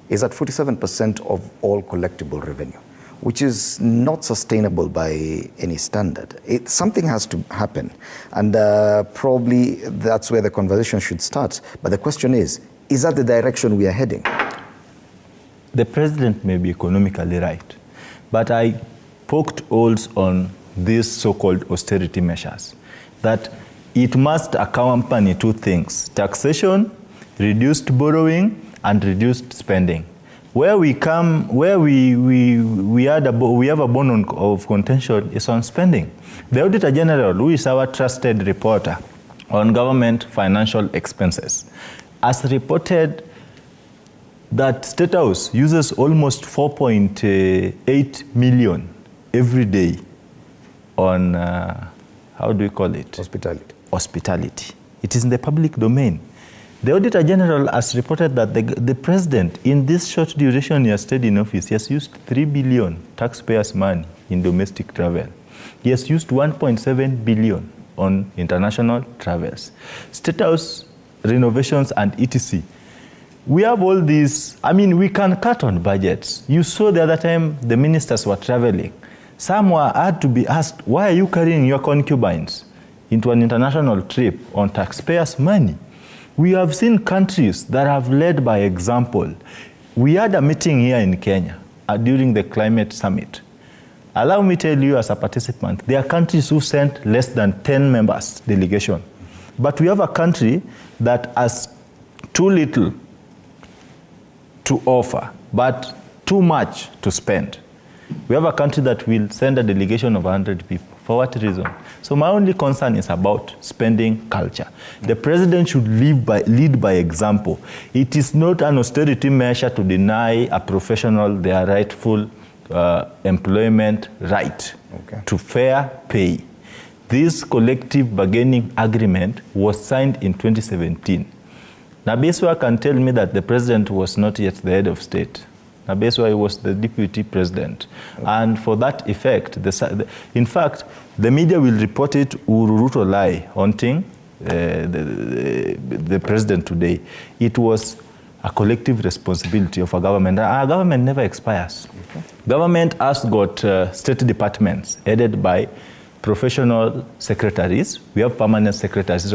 is at 47% of all collectible revenue, which is not sustainable by any standard. Something has to happen, and probably that's where the conversation should start. But the question is that the direction we are heading? The president may be economically right, but I poked holes on these so-called austerity measures, that it must accompany two things: taxation, reduced borrowing, and reduced spending. Where we have a bone of contention is on spending. The Auditor General, who is our trusted reporter on government financial expenses, has reported that State House uses almost 4.8 million every day on, how do we call it? Hospitality. It is in the public domain. The Auditor General has reported that the president, in this short duration he has stayed in office, he has used 3 billion taxpayers' money in domestic travel. He has used 1.7 billion on international travels. State House renovations and etc. We have all these. I mean, we can cut on budgets. You saw the other time the ministers were traveling. Some had to be asked, why are you carrying your concubines into an international trip on taxpayers' money? We have seen countries that have led by example. We had a meeting here in Kenya during the climate summit. Allow me to tell you as a participant, there are countries who sent less than 10 members delegation. But we have a country that has too little to offer, but too much to spend. We have a country that will send a delegation of 100 people. For what reason? So my only concern is about spending culture. The president should lead by example. It is not an austerity measure to deny a professional their rightful employment right to fair pay. This collective bargaining agreement was signed in 2017. Nabeswa can tell me that the president was not yet the head of state. Nabeswa was the deputy president. And for that effect, in fact, the media will report it Ururuto lie haunting the president today. It was a collective responsibility of a government. Our government never expires. Government has got state departments headed by professional secretaries. We have permanent secretaries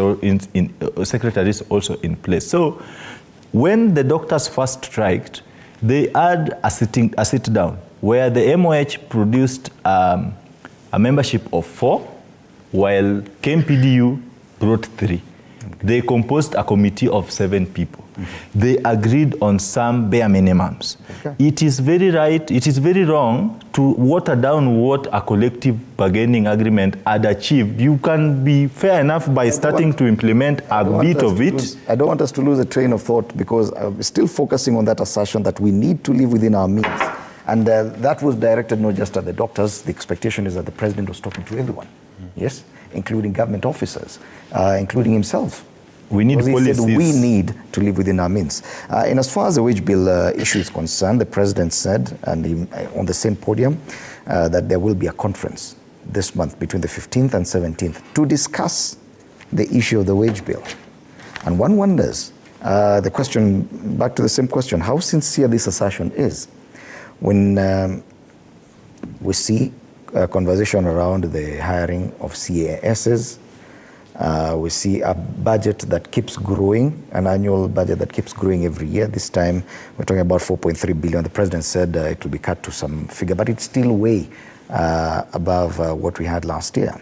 secretaries also in place. So when the doctors first striked, they had a sit down where the MOH produced a membership of 4, while KMPDU brought 3. They composed a committee of 7 people. They agreed on some bare minimums. It is very right, it is very wrong to water down what a collective bargaining agreement had achieved. You can be fair enough by starting to implement a bit of it. I don't want us to lose a train of thought, because I'm still focusing on that assertion that we need to live within our means. And that was directed not just at the doctors. The expectation is that the president was talking to everyone, yes, including government officers, including himself. We need policies. Said we need to live within our means. And as far as the wage bill issue is concerned, the president said, and on the same podium, that there will be a conference this month between the 15th and 17th to discuss the issue of the wage bill. And one wonders, the question, back to the same question, how sincere this assertion is when We see a conversation around the hiring of CASs. We see a budget that keeps growing, an annual budget that keeps growing every year. This time, we're talking about 4.3 billion. The president said it will be cut to some figure, but it's still way above what we had last year.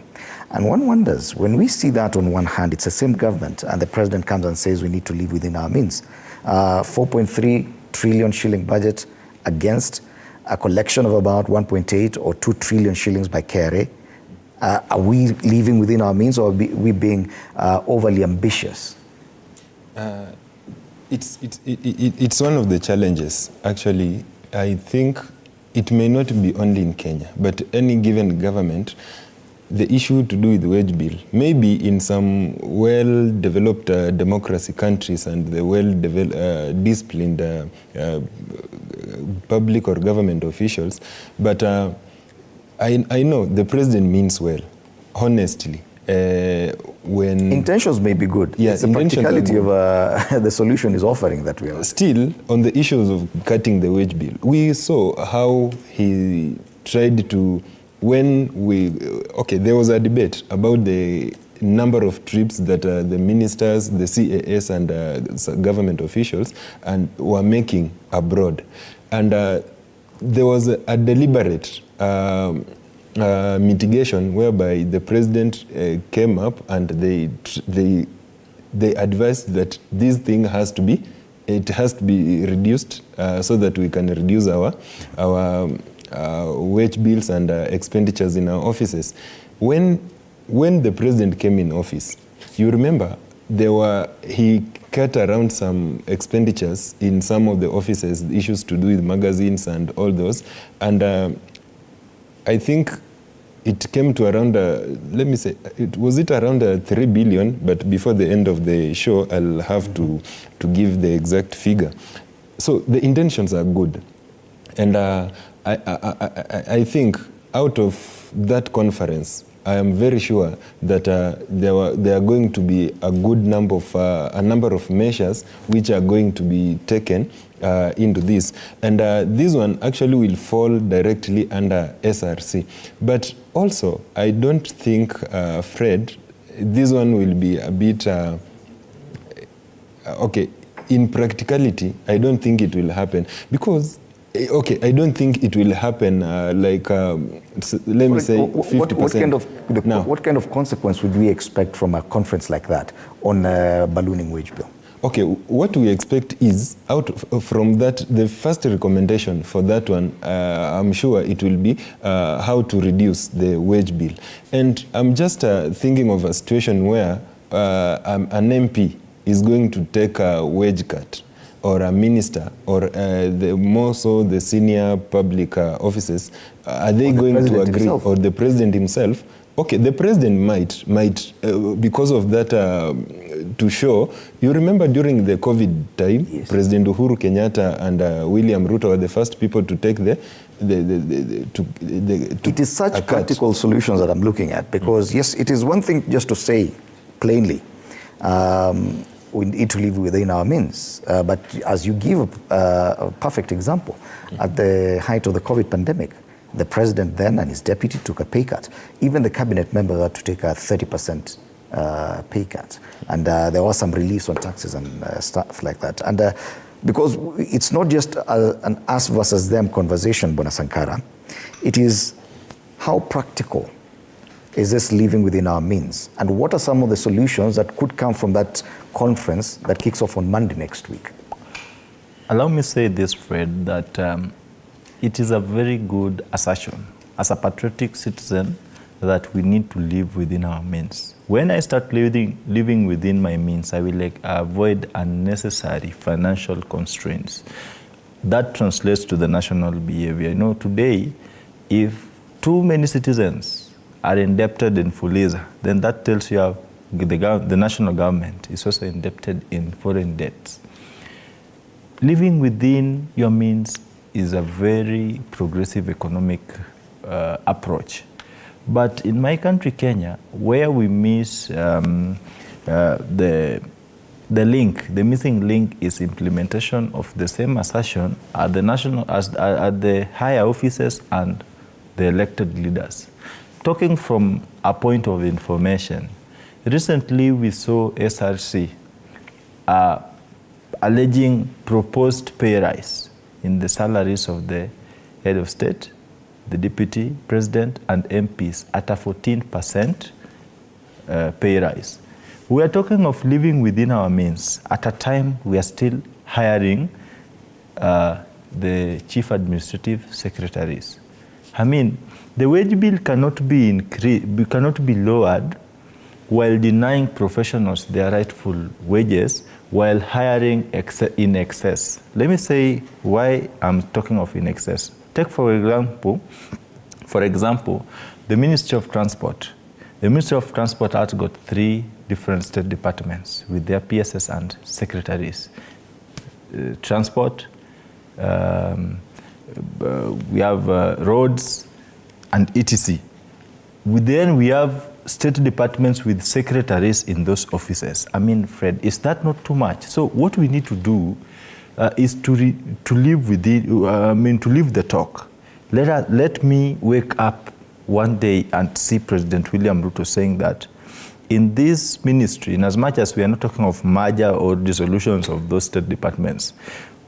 And one wonders, when we see that on one hand, it's the same government, and the president comes and says we need to live within our means. 4.3 trillion shilling budget against a collection of about 1.8 or 2 trillion shillings by KRA. Are we living within our means, or are we being overly ambitious? It's one of the challenges. Actually, I think it may not be only in Kenya, but any given government, the issue to do with the wage bill, maybe in some well-developed democracy countries and the well-disciplined public or government officials, but I know the president means well, honestly. When intentions may be good. Yes, the practicality of the solution is offering that we are. Still, on the issues of cutting the wage bill, we saw how he tried to, there was a debate about the number of trips that the ministers, the CAS and government officials were making abroad. And there was a deliberate mitigation whereby the president came up and they advised that this thing has to be reduced so that we can reduce our wage bills and expenditures in our offices. When the president came in office, you remember he cut around some expenditures in some of the offices, issues to do with magazines and all those, and I think it came to around, was it around 3 billion? But before the end of the show, I'll have to give the exact figure. So the intentions are good. And I think out of that conference, I am very sure that there are going to be a good number of measures which are going to be taken into this. And this one actually will fall directly under SRC. But also, I don't think, Fred, this one will be a bit, in practicality, I don't think it will happen. Because I don't think it will happen let me say 50%. What kind of consequence would we expect from a conference like that on a ballooning wage bill? Okay, what we expect is, from that, the first recommendation for that one, I'm sure it will be how to reduce the wage bill. And I'm just thinking of a situation where an MP is going to take a wage cut, or a minister, or more so the senior public officers, are they going to agree? Himself. Or the president himself? Okay, the president might because of that, to show. You remember during the COVID time, yes, President Uhuru Kenyatta and William Ruto were the first people to take it is such practical solutions that I'm looking at, because yes, it is one thing just to say plainly, we need to live within our means. But as you give a perfect example, at the height of the COVID pandemic, the president then and his deputy took a pay cut. Even the cabinet members had to take a 30% pay cut. And there was some relief on taxes and stuff like that. And because it's not just an us versus them conversation, Bwana Sankara, it is how practical is this living within our means? And what are some of the solutions that could come from that conference that kicks off on Monday next week? Allow me to say this, Fred, that it is a very good assertion as a patriotic citizen that we need to live within our means. When I start living within my means, I will avoid unnecessary financial constraints. That translates to the national behavior. You know, today, if too many citizens are indebted in Fuliza, then that tells you the national government is also indebted in foreign debts. Living within your means is a very progressive economic approach. But in my country, Kenya, where we miss the missing link is implementation of the same assertion at the higher offices and the elected leaders. Talking from a point of information, recently we saw SRC alleging proposed pay rise in the salaries of the head of state, the deputy president, and MPs at a 14% pay rise. We are talking of living within our means. At a time, we are still hiring the chief administrative secretaries. I mean, the wage bill cannot be lowered while denying professionals their rightful wages while hiring in excess. Let me say why I'm talking of in excess. Take for example, the Ministry of Transport. The Ministry of Transport has got 3 different state departments with their PSS and secretaries. Transport, we have roads and etc. Then we have state departments with secretaries in those offices. I mean, Fred, is that not too much? So what we need to do is to live the talk. Let me wake up one day and see President William Ruto saying that in this ministry, in as much as we are not talking of merger or dissolutions of those state departments,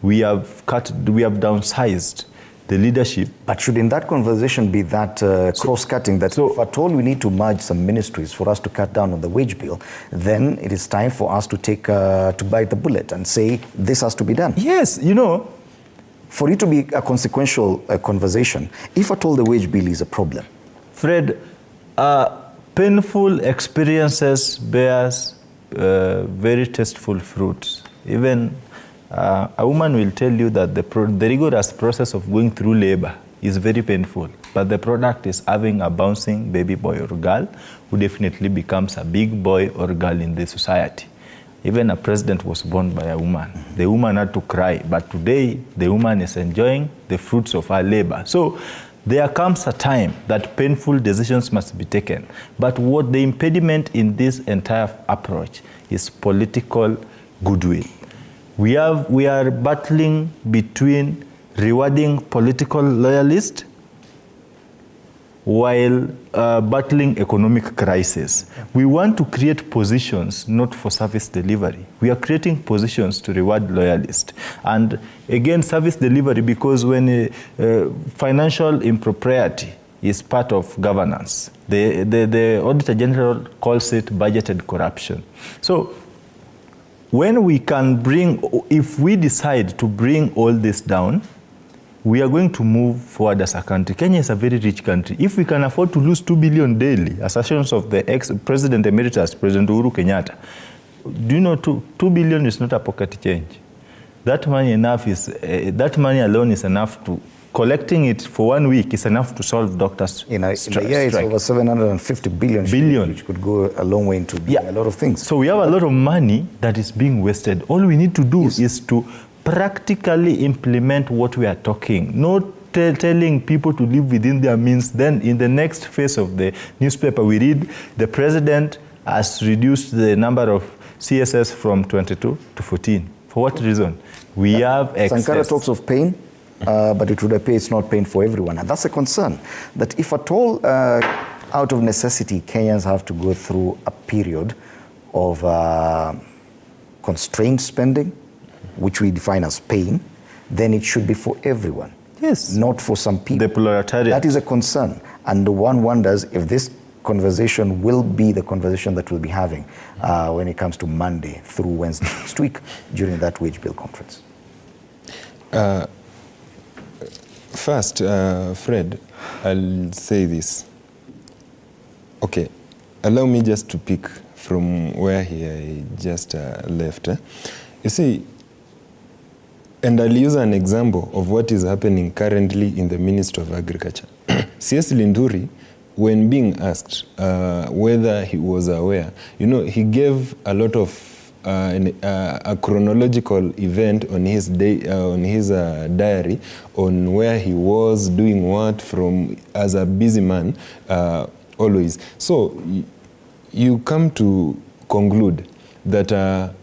we have downsized the leadership. But should in that conversation be that cross-cutting, that if at all we need to merge some ministries for us to cut down on the wage bill, then it is time for us to to bite the bullet and say this has to be done. Yes, for it to be a consequential conversation, if at all the wage bill is a problem. Fred, painful experiences bears very tasteful fruits. Even a woman will tell you that the rigorous process of going through labor is very painful, but the product is having a bouncing baby boy or girl who definitely becomes a big boy or girl in the society. Even a president was born by a woman. The woman had to cry, but today the woman is enjoying the fruits of her labor. So there comes a time that painful decisions must be taken. But what the impediment in this entire approach is political goodwill. We are battling between rewarding political loyalists while battling economic crisis. We want to create positions not for service delivery. We are creating positions to reward loyalists. And again, service delivery, because when financial impropriety is part of governance, the Auditor General calls it budgeted corruption. So when we can if we decide to bring all this down, we are going to move forward as a country. Kenya is a very rich country. If we can afford to lose 2 billion daily, assertions of the ex-President Emeritus, President Uhuru Kenyatta, do you know 2 billion is not a pocket change? That money alone is enough to, collecting it for 1 week is enough to solve doctors' in a year, it's over 750 billion, which could go a long way into doing a lot of things. So we have a lot of money that is being wasted. All we need to do is to practically implement what we are talking, not telling people to live within their means. Then in the next phase of the newspaper, we read the president has reduced the number of CSS from 22 to 14. For what reason? We have excess. Sankara talks of pain, but it would appear it's not pain for everyone. And that's a concern, that if at all, out of necessity, Kenyans have to go through a period of constrained spending, which we define as pain, then it should be for everyone. Yes. Not for some people. The proletariat. That is a concern. And one wonders if this conversation will be the conversation that we'll be having when it comes to Monday through Wednesday next week during that wage bill conference. First, Fred, I'll say this. Okay, allow me just to pick from where he just left. You see, and I'll use an example of what is happening currently in the Ministry of Agriculture. C.S. Linduri, when being asked whether he was aware, he gave a lot of a chronological event on his diary on where he was doing what as a busy man always. So you come to conclude that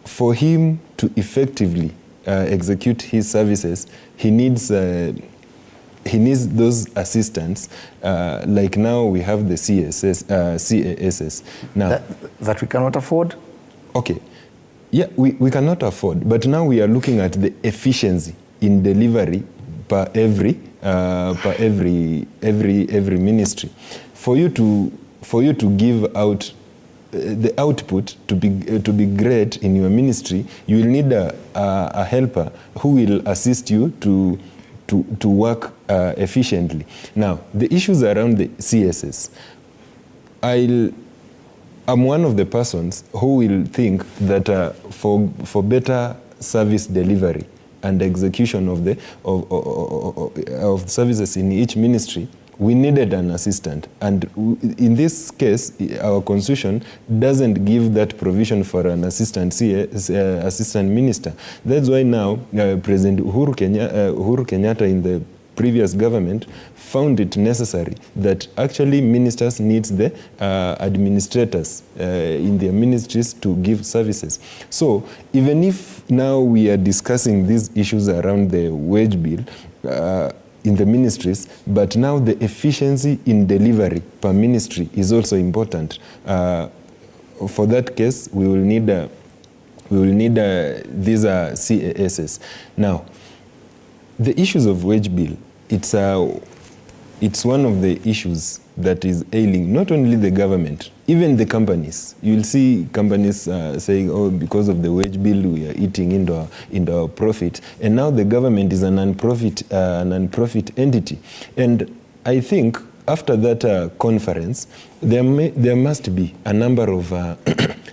for him to effectively execute his services, he needs he needs those assistants. Like now we have the CASs. Now that we cannot afford. Okay, yeah, we cannot afford. But now we are looking at the efficiency in delivery per every ministry. For you to give out the output to be great in your ministry, you will need a helper who will assist you to work efficiently. Now, the issues around the CSS, I'm one of the persons who will think that for better service delivery and execution of services in each ministry, we needed an assistant. And in this case, our constitution doesn't give that provision for an assistant minister. That's why now President Uhuru Kenyatta in the previous government found it necessary that actually ministers need the administrators in their ministries to give services. So even if now we are discussing these issues around the wage bill in the ministries, but now the efficiency in delivery per ministry is also important. For that case, we will need these CASs. Now, the issues of wage bill, it's one of the issues that is ailing not only the government, even the companies. You'll see companies saying, oh, because of the wage bill, we are eating into our profit. And now the government is a non-profit entity. And I think after that conference, there must be a number of,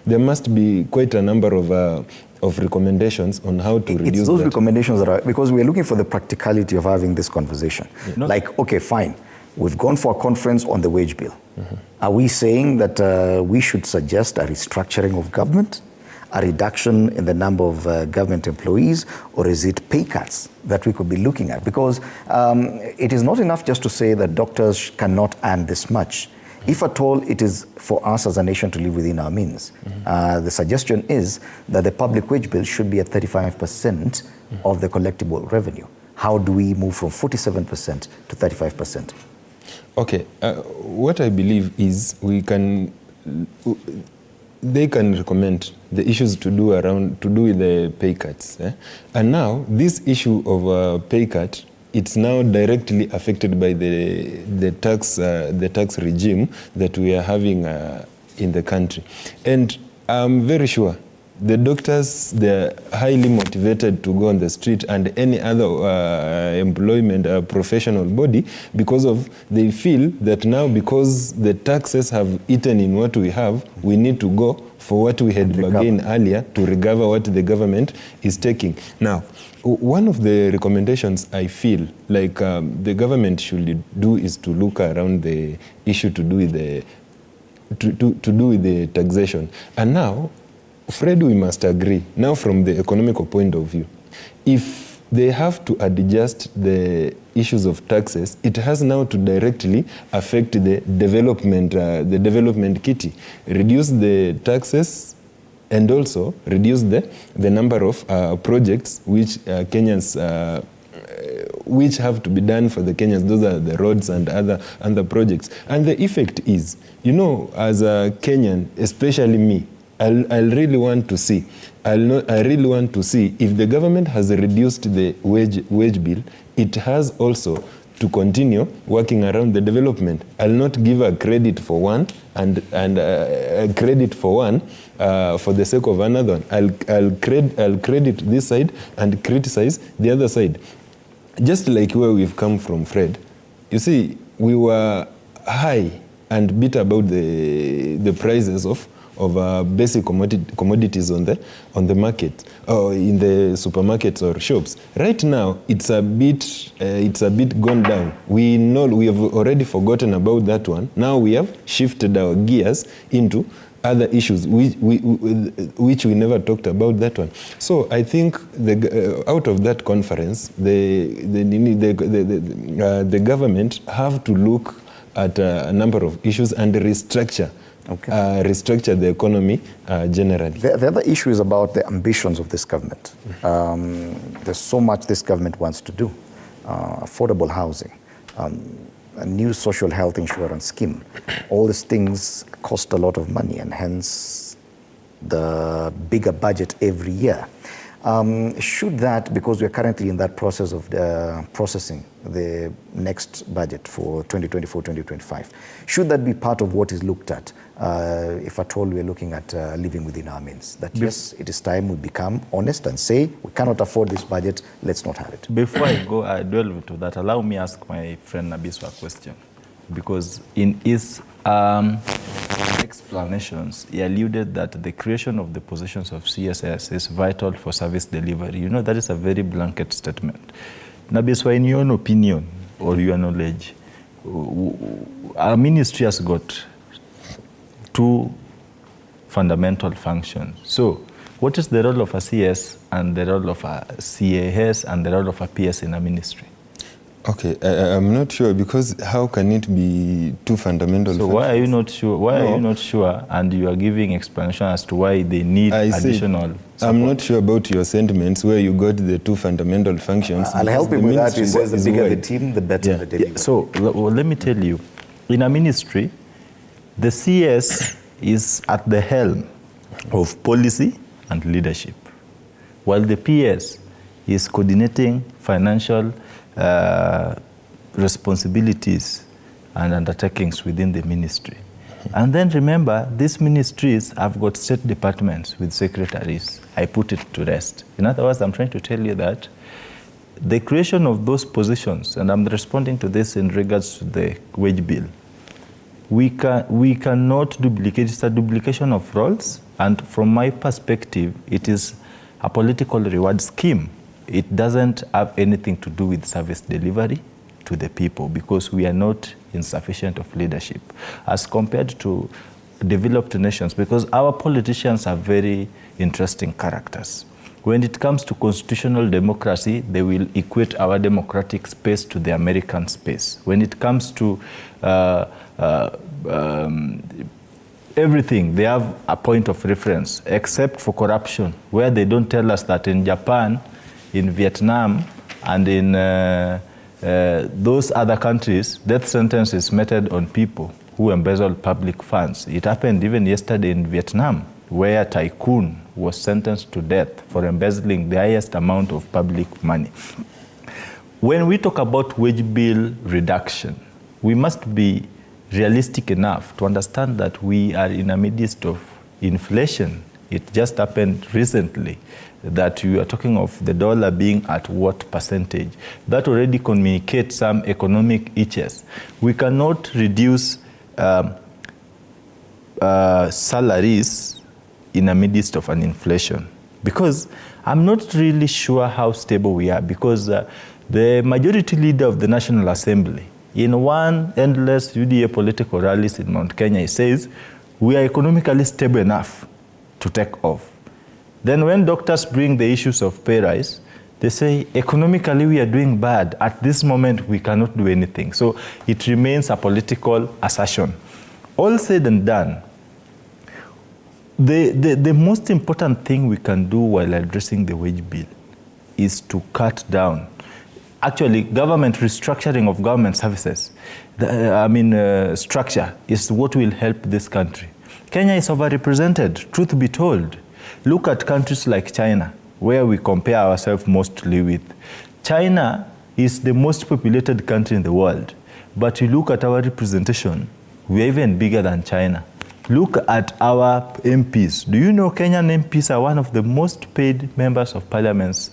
there must be quite a number of recommendations on how to reduce those that. Recommendations that are, because we are looking for the practicality of having this conversation. Yeah. Like, okay, fine. We've gone for a conference on the wage bill. Mm-hmm. Are we saying that we should suggest a restructuring of government, a reduction in the number of government employees, or is it pay cuts that we could be looking at? Because it is not enough just to say that doctors cannot earn this much. If at all it is for us as a nation to live within our means. Mm-hmm. The suggestion is that the public wage bill should be at 35% of the collectible revenue. How do we move from 47% to 35%? Okay, what I believe is they can recommend the issues to do with the pay cuts. And now this issue of pay cut, it's now directly affected by the tax regime that we are having in the country. And I'm very sure the doctors, they're highly motivated to go on the street and any other employment professional body because they feel that now because the taxes have eaten in what we have, we need to go for what we had bargained earlier to recover what the government is taking. Now, one of the recommendations I feel like the government should do is to look around the issue to do with the taxation. And now, Fred, we must agree, now from the economical point of view, if they have to adjust the issues of taxes, it has now to directly affect the development kitty, reduce the taxes and also reduce the number of projects which Kenyans which have to be done for the Kenyans. Those are the roads and other projects. And the effect is, you know, as a Kenyan, especially me, I really want to see if the government has reduced the wage bill, it has also to continue working around the development. I'll not give a credit for one and a credit for one for the sake of another one. I'll credit this side and criticize the other side. Just like where we've come from, Fred. You see, we were high and beat about the prices of basic commodities on the market or in the supermarkets or shops. Right now, it's a bit gone down. We know we have already forgotten about that one. Now we have shifted our gears into other issues which we never talked about that one. So I think out of that conference, the government have to look at a number of issues and restructure the economy generally. The other issue is about the ambitions of this government. There's so much this government wants to do. Affordable housing. a new social health insurance scheme. All these things cost a lot of money, and hence the bigger budget every year. Should that, because we're currently in that process of processing the next budget for 2024-2025, should that be part of what is looked at, if at all we're looking at living within our means? That yes, it is time we become honest and say, we cannot afford this budget, let's not have it. Before I go, I delve into that, allow me ask my friend Nabiswa a question. Because in his explanations, he alluded that the creation of the positions of CSS is vital for service delivery. You know, that is a very blanket statement. Nabiswa, in your own opinion or your knowledge, our ministry has got two fundamental functions. So, what is the role of a CS and the role of a CAS and the role of a PS in a ministry? Okay, I'm not sure, because how can it be two fundamental functions? Why are you not sure? Why are you not sure? And you are giving explanation as to why they need additional support. I'm not sure about your sentiments where you got the two fundamental functions. I'll help you with that. He says the bigger the team, the better the delivery. So let me tell you, in a ministry, the CS is at the helm of policy and leadership, while the PS is coordinating financial responsibilities and undertakings within the ministry. And then remember, these ministries have got state departments with secretaries. I put it to rest. In other words, I'm trying to tell you that the creation of those positions, and I'm responding to this in regards to the wage bill, we cannot duplicate. It's a duplication of roles, and from my perspective, it is a political reward scheme. It doesn't have anything to do with service delivery to the people, because we are not insufficient of leadership as compared to developed nations, because our politicians are very interesting characters. When it comes to constitutional democracy, they will equate our democratic space to the American space. When it comes to everything, they have a point of reference, except for corruption, where they don't tell us that in Japan, in Vietnam, and in those other countries, death sentence is meted on people who embezzle public funds. It happened even yesterday in Vietnam, where a tycoon was sentenced to death for embezzling the highest amount of public money. When we talk about wage bill reduction, we must be realistic enough to understand that we are in the midst of inflation. It just happened recently that you are talking of the dollar being at what percentage. That already communicates some economic itches. We cannot reduce salaries in the midst of an inflation, because I'm not really sure how stable we are, because the majority leader of the National Assembly, in one endless UDA political rallies in Mount Kenya, he says, we are economically stable enough to take off. Then when doctors bring the issues of pay rise, they say, economically we are doing bad. At this moment, we cannot do anything. So it remains a political assertion. All said and done, the most important thing we can do while addressing the wage bill is to cut down. Actually, government restructuring of government services, structure is what will help this country. Kenya is overrepresented, truth be told. Look at countries like China, where we compare ourselves mostly with. China is the most populated country in the world, but you look at our representation, we are even bigger than China. Look at our MPs. Do you know Kenyan MPs are one of the most paid members of parliaments,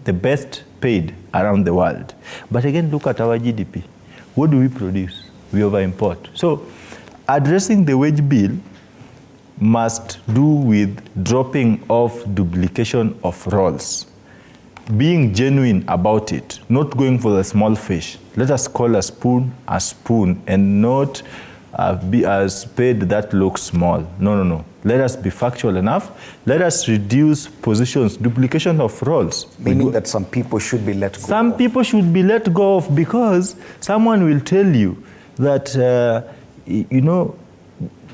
the best paid around the world? But again, look at our GDP. What do we produce? We over-import. So addressing the wage bill must do with dropping off duplication of roles, being genuine about it, not going for the small fish. Let us call a spoon and not be a spade that looks small. No. Let us be factual enough. Let us reduce positions, duplication of roles. Meaning that some people should be let go Some people should be let go of, because someone will tell you that,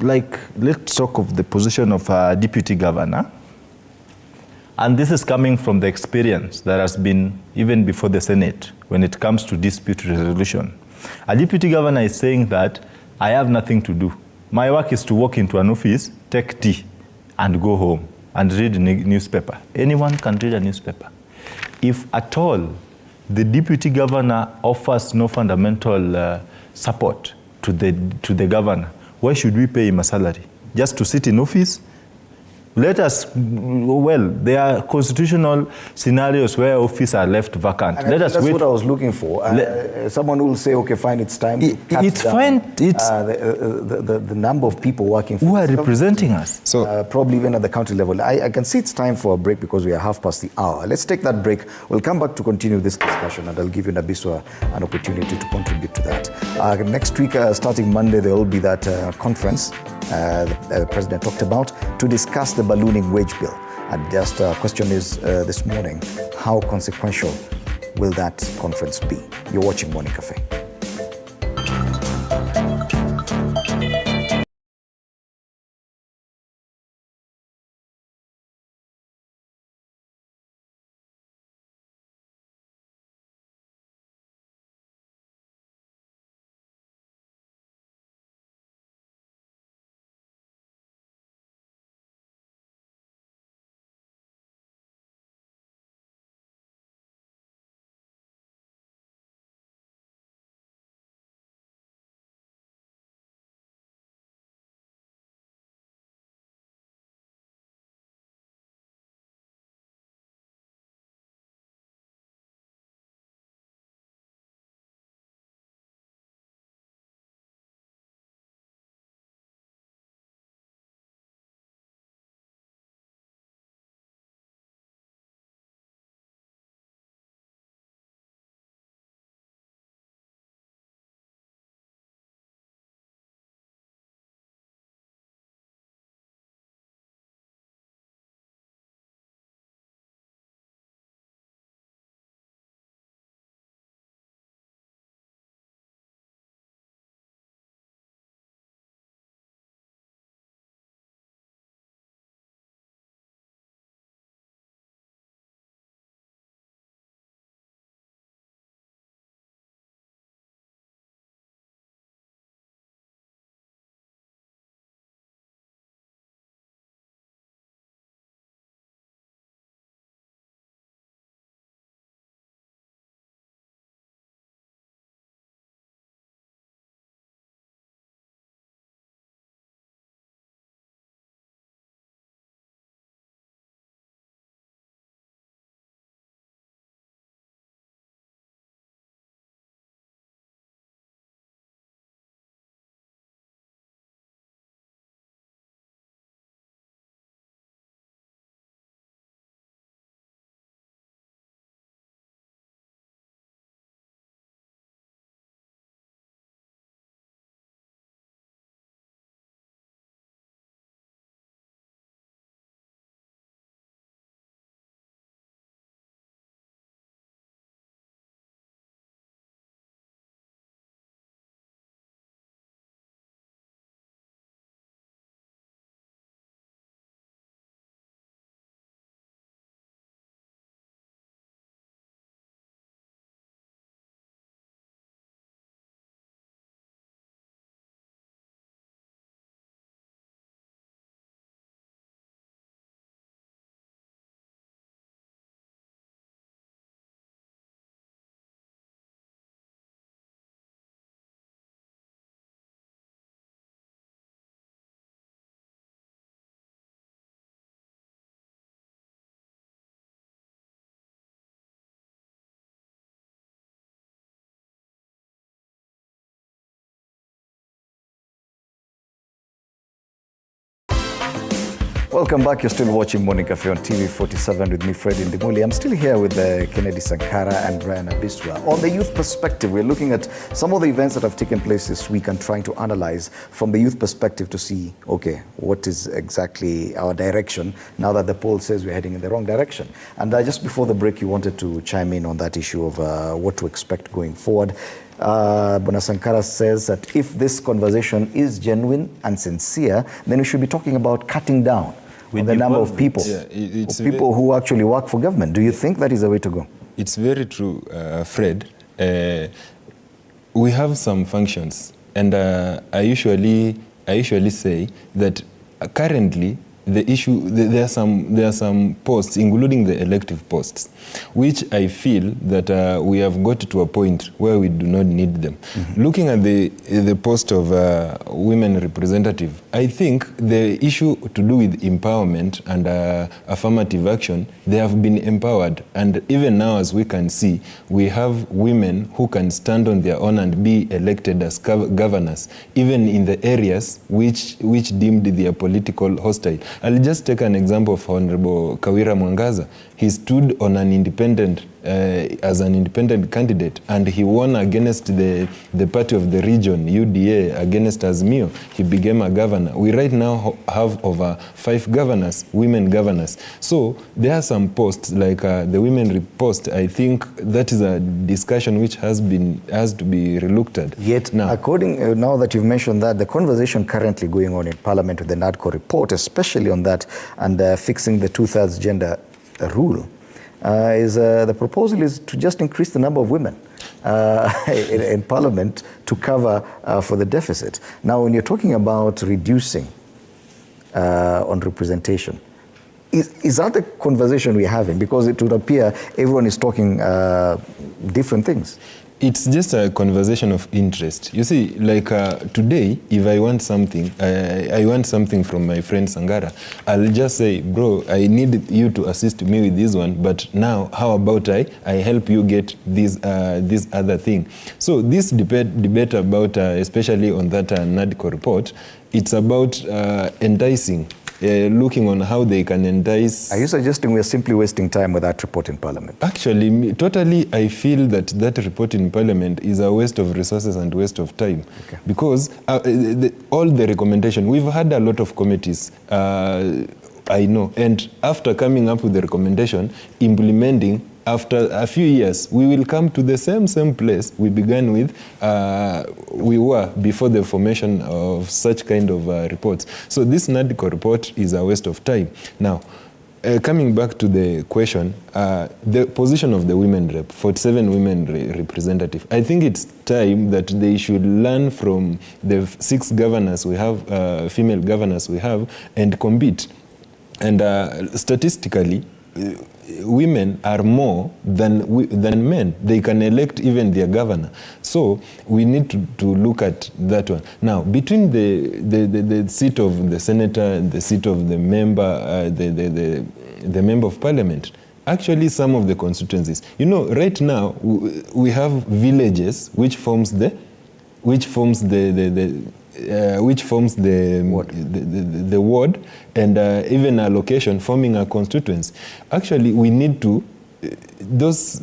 like, let's talk of the position of a deputy governor. And this is coming from the experience that has been even before the Senate when it comes to dispute resolution. A deputy governor is saying that I have nothing to do. My work is to walk into an office, take tea, and go home and read a newspaper. Anyone can read a newspaper. If at all the deputy governor offers no fundamental support to the governor, why should we pay him a salary? Just to sit in office? Let us, well, there are constitutional scenarios where offices are left vacant. Let us that's wait. What I was looking for. Someone will say, okay, fine, it's time to cut it's down fine. The number of people working for who are representing us. So probably even at the county level. I can see it's time for a break because we are half past the hour. Let's take that break. We'll come back to continue this discussion, and I'll give you, Nabiswa, an opportunity to contribute to that. Next week, starting Monday, there will be that conference the President talked about to discuss the ballooning wage bill. And just question is this morning, how consequential will that conference be? You're watching Morning Cafe. Welcome back. You're still watching Morning Cafe on TV47 with me, Fred Indimuli. I'm still here with Kennedy Sankara and Brian Abiswa. On the youth perspective, we're looking at some of the events that have taken place this week and trying to analyze from the youth perspective to see, okay, what is exactly our direction now that the poll says we're heading in the wrong direction. And just before the break, you wanted to chime in on that issue of what to expect going forward. Bwana Sankara says that if this conversation is genuine and sincere, then we should be talking about cutting down on the number of people, people who actually work for government. Do you think that is the way to go? It's very true, Fred. we have some functions, and I usually say that currently there are some posts, including the elective posts, which I feel that we have got to a point where we do not need them. Mm-hmm. Looking at the post of women representative, I think the issue to do with empowerment and affirmative action, they have been empowered, and even now, as we can see, we have women who can stand on their own and be elected as governors, even in the areas which deemed their political hostile. I'll just take an example of Honorable Kawira Mwangaza. He stood on an independent, as an independent candidate, and he won against the party of the region, UDA, against Azimio. He became a governor. We right now have over 5 governors, women governors. So there are some posts, like the women rep post. I think that is a discussion which has to be relooked at. Yet, now, now that you've mentioned that, the conversation currently going on in Parliament with the NADCO report, especially on that, and fixing the 2/3 gender rule, is the proposal is to just increase the number of women in Parliament to cover for the deficit. Now, when you're talking about reducing on representation, is that the conversation we're having? Because it would appear everyone is talking different things. It's just a conversation of interest. You see, like today, if I want something, I want something from my friend Sangara, I'll just say, bro, I need you to assist me with this one, but now how about I help you get this other thing? So this debate about, especially on that NADCO report, it's about enticing. Looking on how they can entice. Are you suggesting we're simply wasting time with that report in Parliament? Actually, totally, I feel that report in Parliament is a waste of resources and waste of time. Okay. Because all the recommendation, we've had a lot of committees, I know, and after coming up with the recommendation, implementing, after a few years, we will come to the same place we began with, we were before the formation of such kind of reports. So this NADCO report is a waste of time. Now, coming back to the question, the position of the women rep, 47 women representative, I think it's time that they should learn from the 6 governors we have, female governors we have, and compete. And statistically, women are more than men. They can elect even their governor. So we need to look at that one. Now, between the seat of the senator and the seat of the member, the member of parliament, actually some of the constituencies, you know, right now we have villages which forms the ward, and even a location forming a constituency. Actually, we need to this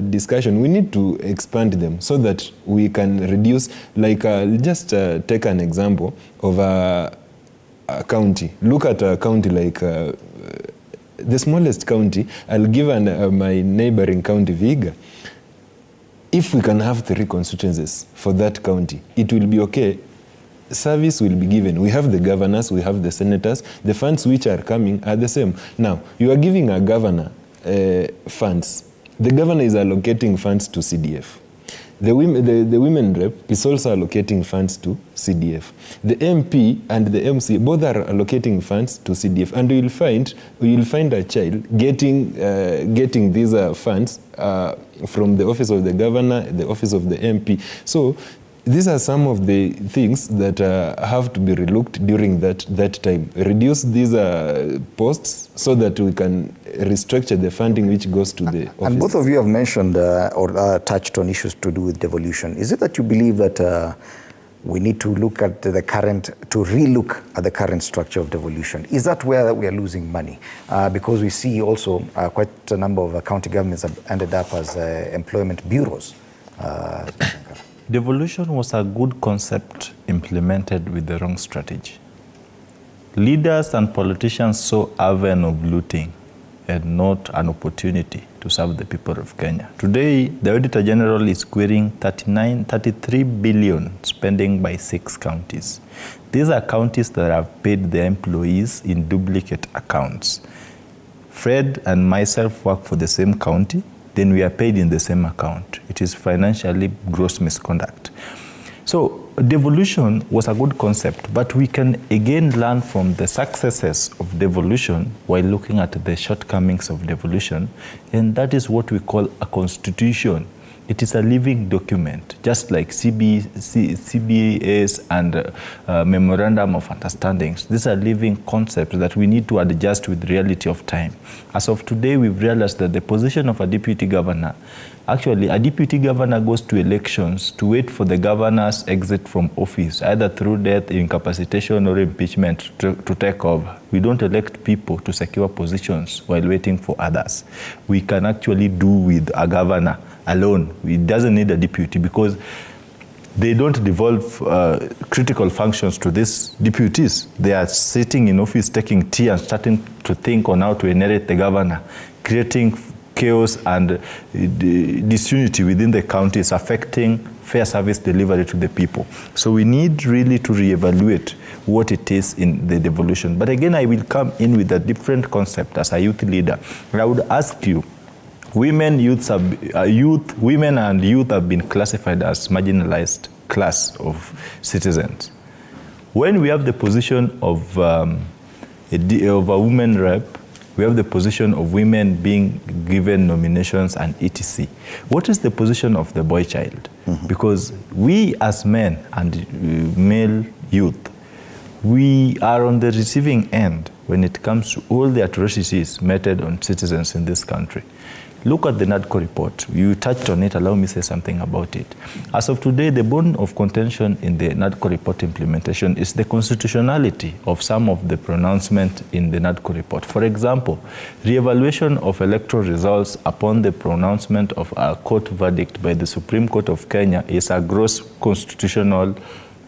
discussion, we need to expand them so that we can reduce. Like, just take an example of a county. Look at a county like the smallest county. I'll give my neighboring county, Vihiga. If we can have 3 constituencies for that county, it will be okay. Service will be given. We have the governors, we have the senators. The funds which are coming are the same. Now, you are giving a governor funds. The governor is allocating funds to CDF. The women rep is also allocating funds to CDF. The MP and the MC both are allocating funds to CDF, and you will find a child getting these funds from the office of the governor, the office of the MP. So these are some of the things that have to be relooked during that time. Reduce these posts so that we can restructure the funding which goes to the office. And both of you have mentioned or touched on issues to do with devolution. Is it that you believe that we need to look at relook at the current structure of devolution? Is that where we are losing money? Because we see also quite a number of county governments have ended up as employment bureaus. Devolution was a good concept implemented with the wrong strategy. Leaders and politicians saw avenue of looting and not an opportunity to serve the people of Kenya. Today, the Auditor General is querying 33 billion spending by 6 counties. These are counties that have paid their employees in duplicate accounts. Fred and myself work for the same county, then we are paid in the same account. It is financially gross misconduct. So devolution was a good concept, but we can again learn from the successes of devolution while looking at the shortcomings of devolution, and that is what we call a constitution. It is a living document, just like CBAs and Memorandum of Understandings. These are living concepts that we need to adjust with the reality of time. As of today, we've realized that the position of a deputy governor, actually, a deputy governor goes to elections to wait for the governor's exit from office, either through death, incapacitation, or impeachment to take over. We don't elect people to secure positions while waiting for others. We can actually do with a governor alone. It doesn't need a deputy because they don't devolve critical functions to these deputies. They are sitting in office, taking tea and starting to think on how to inherit the governor, creating chaos and disunity within the counties, affecting fair service delivery to the people. So we need really to reevaluate what it is in the devolution. But again, I will come in with a different concept as a youth leader. And I would ask you, women and youth have been classified as marginalized class of citizens. When we have the position of a women rep, we have the position of women being given nominations and etc. What is the position of the boy child? Mm-hmm. Because we as men and male youth, we are on the receiving end when it comes to all the atrocities meted on citizens in this country. Look at the NADCO report. You touched on it. Allow me to say something about it. As of today, the bone of contention in the NADCO report implementation is the constitutionality of some of the pronouncements in the NADCO report. For example, re-evaluation of electoral results upon the pronouncement of a court verdict by the Supreme Court of Kenya is a gross constitutional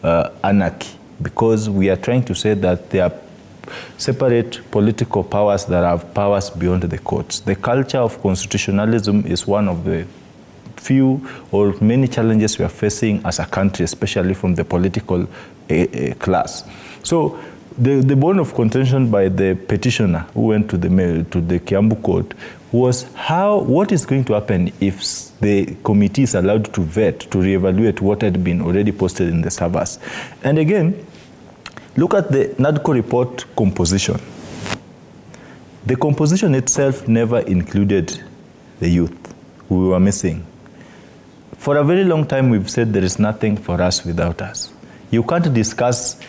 anarchy, because we are trying to say that there are separate political powers that have powers beyond the courts. The culture of constitutionalism is one of the few or many challenges we are facing as a country, especially from the political class. So the bone of contention by the petitioner who went to the Kiambu court was what is going to happen if the committee is allowed to vet, to reevaluate what had been already posted in the servers. And again, look at the NADCO report composition. The composition itself never included the youth who we were missing. For a very long time, we've said there is nothing for us without us. You can't discuss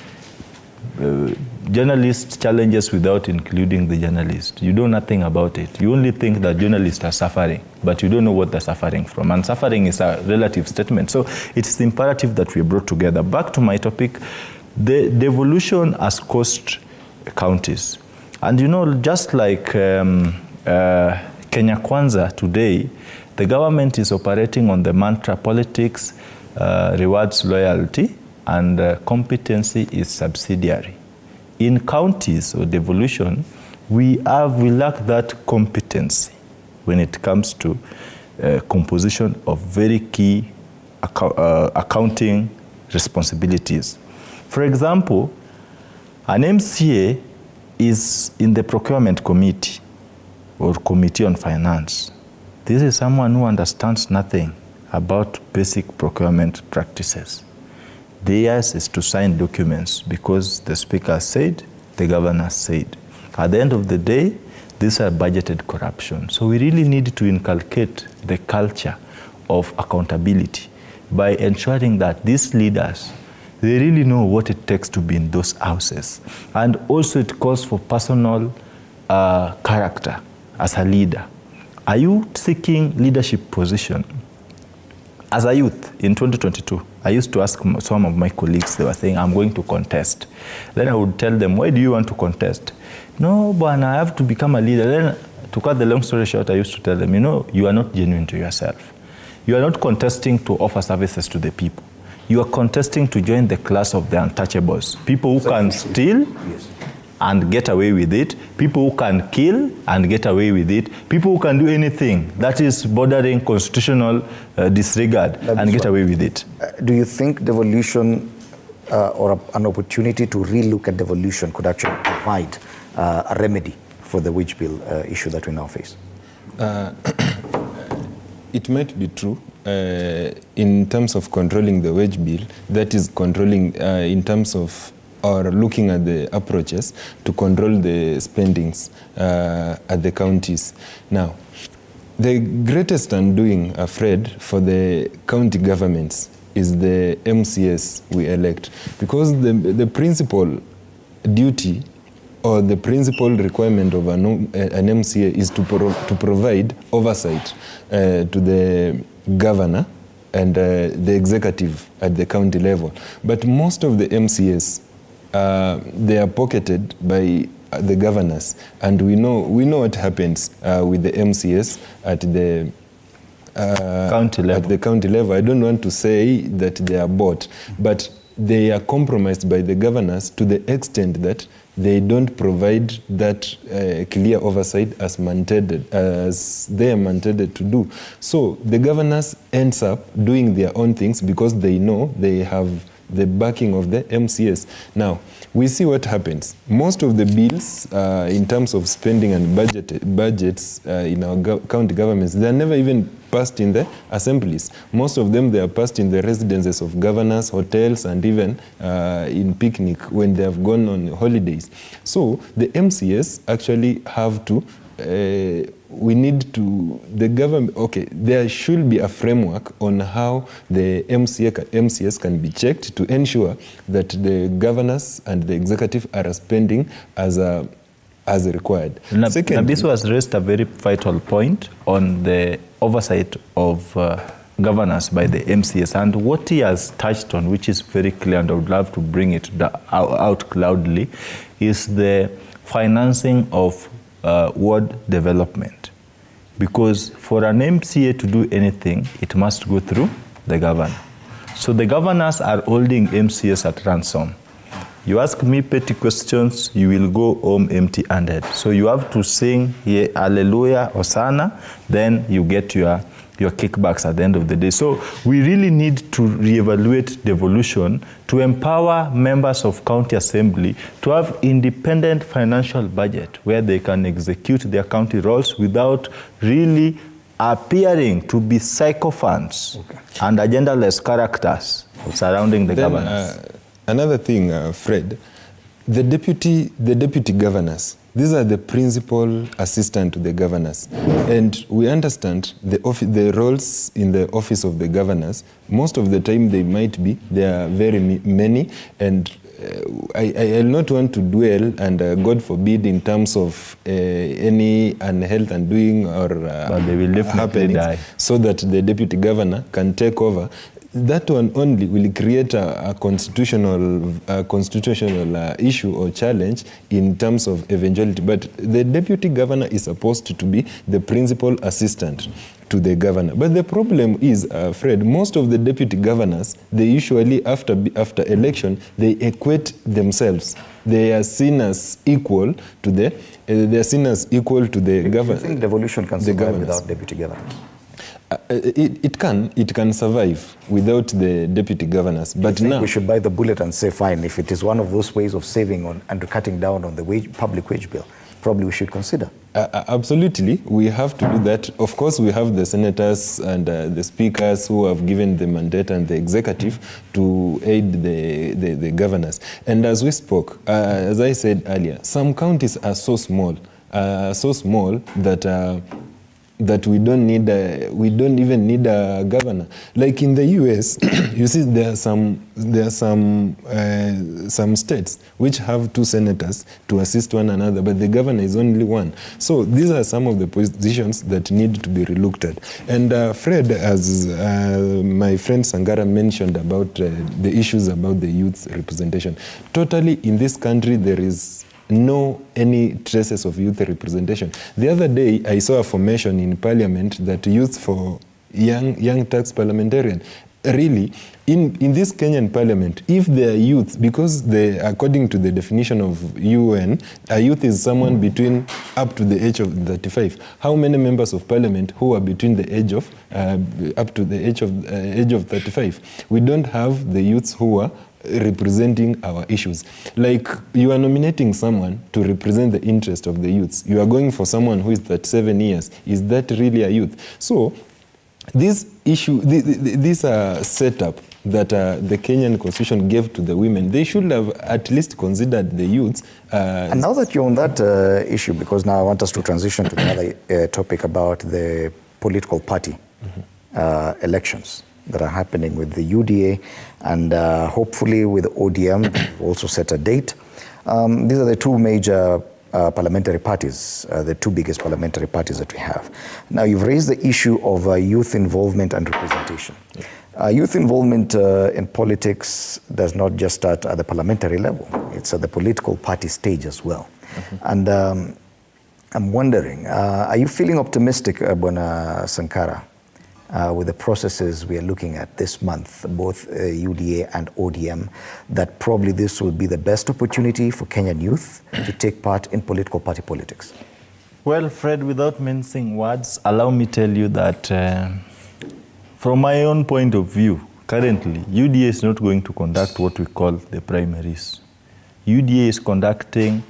journalist challenges without including the journalist. You know nothing about it. You only think that journalists are suffering, but you don't know what they're suffering from. And suffering is a relative statement. So it's imperative that we are brought together. Back to my topic, the devolution has cost counties. And you know, just like Kenya Kwanza today, the government is operating on the mantra politics rewards loyalty and competency is subsidiary. In counties or devolution, we lack that competency when it comes to composition of very key accounting responsibilities. For example, an MCA is in the procurement committee or committee on finance. This is someone who understands nothing about basic procurement practices. Theirs is to sign documents because the speaker said, the governor said. At the end of the day, these are budgeted corruption. So we really need to inculcate the culture of accountability by ensuring that these leaders, they really know what it takes to be in those houses. And also it calls for personal character as a leader. Are you seeking leadership position? As a youth in 2022, I used to ask some of my colleagues, they were saying, I'm going to contest. Then I would tell them, why do you want to contest? No, but I have to become a leader. Then to cut the long story short, I used to tell them, you know, you are not genuine to yourself. You are not contesting to offer services to the people. You are contesting to join the class of the untouchables. People who can steal and get away with it. People who can kill and get away with it. People who can do anything that is bordering constitutional disregard and get away with it. Do you think devolution or an opportunity to relook at devolution could actually provide a remedy for the wage bill issue that we now face? It might be true, in terms of controlling the wage bill, that is controlling in terms of or looking at the approaches to control the spendings at the counties. Now, the greatest undoing, Fred, for the county governments is the MCS we elect, because the principal duty or the principal requirement of an MCA is to provide oversight to the governor and the executive at the county level. But most of the MCAs, they are pocketed by the governors, and we know what happens with the MCS at the county level. At the county level. I don't want to say that they are bought, but they are compromised by the governors to the extent that they don't provide that clear oversight as they are mandated to do. So the governors ends up doing their own things because they know they have the backing of the MCS. Now, we see what happens. Most of the bills in terms of spending and budgets in our county governments, they are never even passed in the assemblies. Most of them, they are passed in the residences of governors, hotels, and even in picnic when they have gone on holidays. So the MCS actually have to the government, okay, there should be a framework on how the MCS can be checked to ensure that the governors and the executive are spending as required. This was raised a very vital point on the oversight of governors by the MCS, and what he has touched on, which is very clear, and I would love to bring it out loudly, is the financing of ward development. Because for an MCA to do anything, it must go through the governor. So the governors are holding MCS at ransom. You ask me petty questions, you will go home empty-handed. So you have to sing Hallelujah, Hosanna, then you get your kickbacks at the end of the day. So we really need to reevaluate devolution to empower members of county assembly to have independent financial budget where they can execute their county roles without really appearing to be sycophants and agendaless characters surrounding the governors. Another thing, Fred, the deputy governors, these are the principal assistant to the governors. And we understand the roles in the office of the governors. Most of the time there are very many, and I'll not want to dwell, and God forbid, in terms of any unhealth and doing or but they will definitely die, so that the deputy governor can take over. That one only will create a constitutional issue or challenge in terms of eventuality. But the deputy governor is supposed to be the principal assistant to the governor. But the problem is, Fred, most of the deputy governors, they usually, after election, they equate themselves. They are seen as equal to the governor. Do you think devolution can survive without deputy governors? It can survive without the deputy governors, but now we should bite the bullet and say, fine, if it is one of those ways of saving on and cutting down on the public wage bill, probably we should consider. Absolutely, we have to do that. Of course, we have the senators and the speakers who have given the mandate and the executive to aid the governors. And as we spoke, as I said earlier, some counties are so small that we don't even need a governor. Like in the US, you see there are some states which have 2 senators to assist one another, but the governor is only one. So these are some of the positions that need to be relooked at. And Fred, as my friend Sangara mentioned about the issues about the youth representation, totally in this country there is no any traces of youth representation. The other day, I saw a formation in Parliament that Youth for Young Tax Parliamentarian. Really, in this Kenyan Parliament, if there are youth, because according to the definition of UN, a youth is someone between up to the age of 35. How many members of Parliament who are between the age of up to the age of 35? We don't have the youths who are representing our issues. Like, you are nominating someone to represent the interest of the youths. You are going for someone who is 37 years. Is that really a youth? So this issue, this setup that the Kenyan constitution gave to the women, they should have at least considered the youths. And now that you're on that issue, because now I want us to transition to another topic about the political party elections that are happening with the UDA and hopefully with ODM, also set a date. These are the two major parliamentary parties, the two biggest parliamentary parties that we have. Now, you've raised the issue of youth involvement and representation. Youth involvement in politics does not just start at the parliamentary level. It's at the political party stage as well. And I'm wondering, are you feeling optimistic, Bwana Sankara, with the processes we are looking at this month, both UDA and ODM, that probably this will be the best opportunity for Kenyan youth to take part in political party politics? Well, Fred, without mincing words, allow me tell you that from my own point of view, currently, UDA is not going to conduct what we call the primaries. UDA is conducting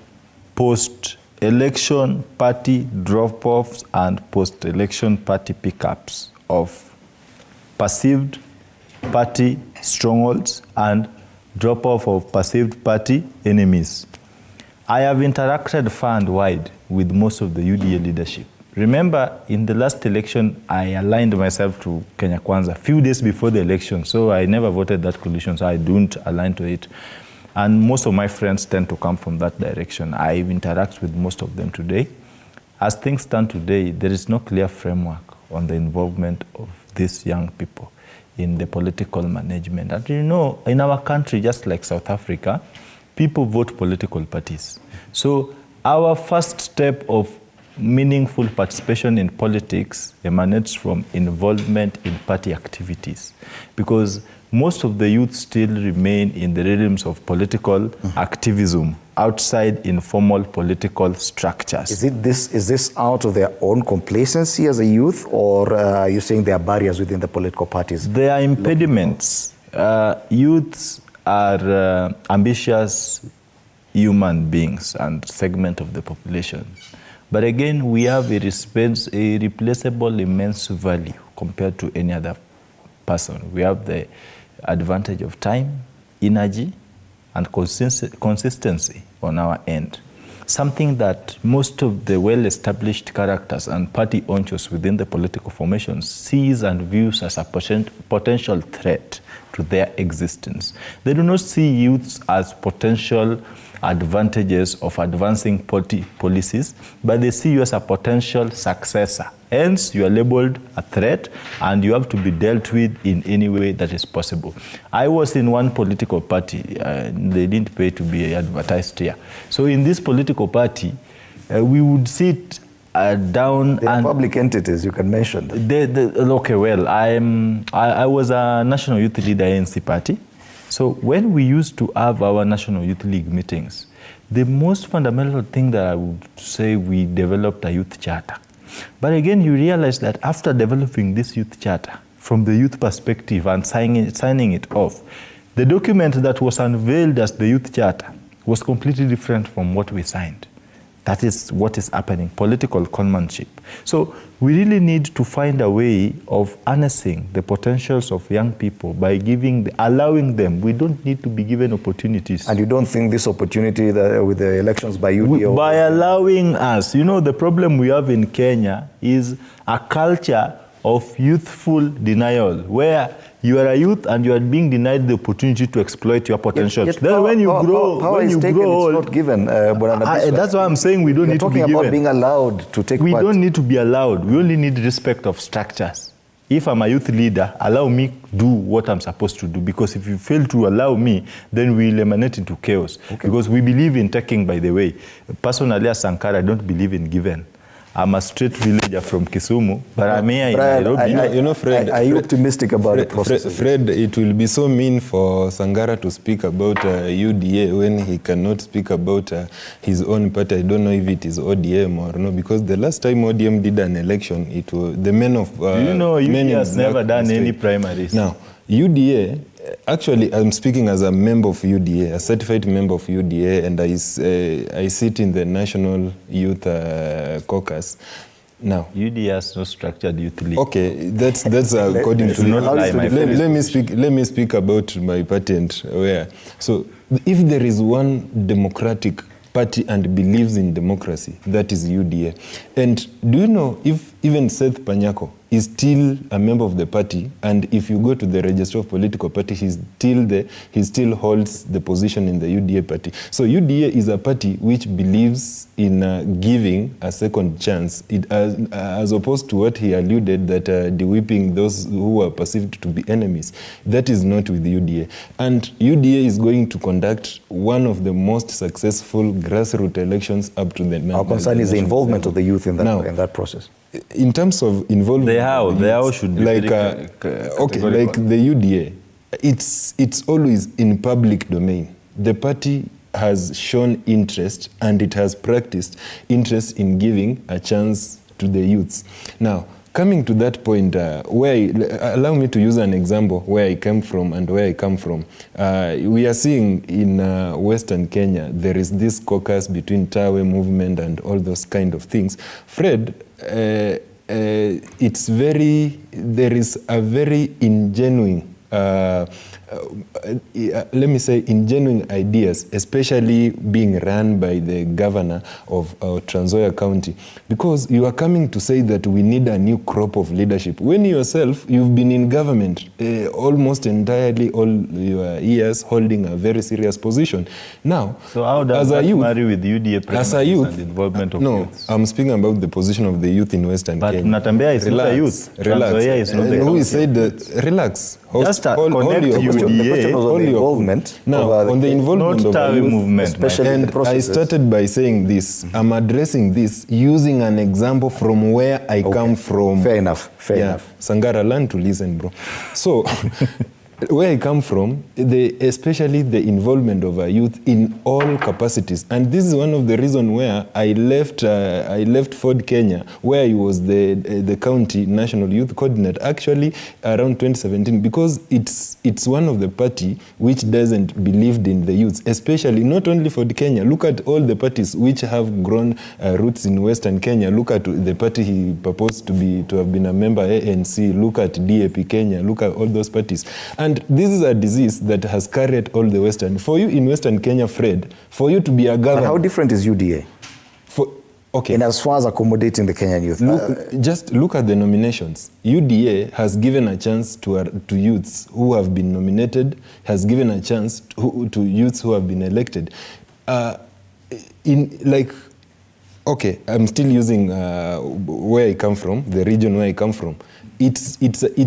post-election party drop-offs and post-election party pickups of perceived party strongholds and drop-off of perceived party enemies. I have interacted far and wide with most of the UDA leadership. Remember, in the last election, I aligned myself to Kenya Kwanza a few days before the election, so I never voted that coalition, so I don't align to it. And most of my friends tend to come from that direction. I interact with most of them today. As things stand today, there is no clear framework on the involvement of these young people in the political management. And you know, in our country, just like South Africa, people vote political parties. So our first step of meaningful participation in politics emanates from involvement in party activities, because most of the youth still remain in the realms of political activism outside informal political structures. Is this out of their own complacency as a youth, or are you saying there are barriers within the political parties? There are impediments. Youths are ambitious human beings and segment of the population. But again, we have a irreplaceable immense value compared to any other person. We have the advantage of time, energy, and consistency on our end. Something that most of the well-established characters and party honchos within the political formation sees and views as a potential threat to their existence. They do not see youths as potential advantages of advancing party policies, but they see you as a potential successor. Hence, you are labeled a threat and you have to be dealt with in any way that is possible. I was in one political party. They didn't pay to be advertised here. So in this political party, we would sit down. They are public entities, you can mention them. Okay, well, I was a national youth leader ANC party. So when we used to have our National Youth League meetings, the most fundamental thing that I would say, we developed a youth charter. But again, you realize that after developing this youth charter, from the youth perspective and signing it off, the document that was unveiled as the youth charter was completely different from what we signed. That is what is happening, political conmanship. So we really need to find a way of harnessing the potentials of young people by allowing them. We don't need to be given opportunities. And you don't think this opportunity with the elections by UDA? By allowing us. You know, the problem we have in Kenya is a culture of youthful denial, where you are a youth and you are being denied the opportunity to exploit your potential. Then when you grow, it's not given. That's why I'm saying we don't need to be given. Talking about being allowed to take part. We don't need to be allowed. We only need respect of structures. If I'm a youth leader, allow me do what I'm supposed to do. Because if you fail to allow me, then we'll emanate into chaos. Okay. Because we believe in taking, by the way. Personally, as Sankara, I don't believe in given. I'm a straight villager from Kisumu, but I'm here in Nairobi. You know, Fred, are you optimistic about the process? Fred, it will be so mean for Sangara to speak about UDA when he cannot speak about his own party. I don't know if it is ODM or no, because the last time ODM did an election, it was the men of... you know, UDA has never done any primaries. Now, UDA, actually, I'm speaking as a member of UDA, a certified member of UDA, and I sit in the National Youth Caucus. Now, UDA has no structured youth league. okay, that's according to not lie, my friend. let me speak about my party and where. So, if there is one democratic party and believes in democracy, that is UDA. And do you know if even Seth Panyako is still a member of the party, and if you go to the register of political party, he still holds the position in the UDA party. So UDA is a party which believes in giving a second chance, as opposed to what he alluded, that de-whipping those who are perceived to be enemies. That is not with UDA. And UDA is going to conduct one of the most successful grassroots elections up to the now. Our concern is the involvement of the youth in that process. In terms of involvement, the how should be like like the UDA, it's always in public domain. The party has shown interest and it has practiced interest in giving a chance to the youths. Now, coming to that point, allow me to use an example where I came from and where I come from. We are seeing in Western Kenya, there is this caucus between Tawe movement and all those kind of things. Fred, there is a very ingenuine, let me say ingenuine ideas, especially being run by the governor of Trans Nzoia County, because you are coming to say that we need a new crop of leadership when yourself you've been in government almost entirely all your years, holding a very serious position. Now, so how does that marry with UDA as a youth, and involvement of no, youth? I'm speaking about the position of the youth in Western Kenya. But Natambia is not a youth. Relax. Is not Who said that? Relax. Just connect UDA. The involvement. Now, on the involvement of the youth, movement, especially and I started by saying this. I'm addressing this using an example from where I come from. Fair enough. Fair enough. Sangara, learn to listen, bro. So, where I come from, especially the involvement of our youth in all capacities, and this is one of the reasons where I left Ford Kenya, where I was the county national youth coordinator, actually around 2017, because it's one of the party which doesn't believe in the youth, especially not only Ford Kenya. Look at all the parties which have grown roots in Western Kenya. Look at the party he proposed to have been a member, ANC. Look at DAP Kenya. Look at all those parties. And this is a disease that has carried all the Western. For you in Western Kenya, Fred, for you to be a governor... But how different is UDA? Okay. In as far as accommodating the Kenyan youth? Just look at the nominations. UDA has given a chance to youths who have been nominated, has given a chance to youths who have been elected. Okay, I'm still using where I come from, the region where I come from. It's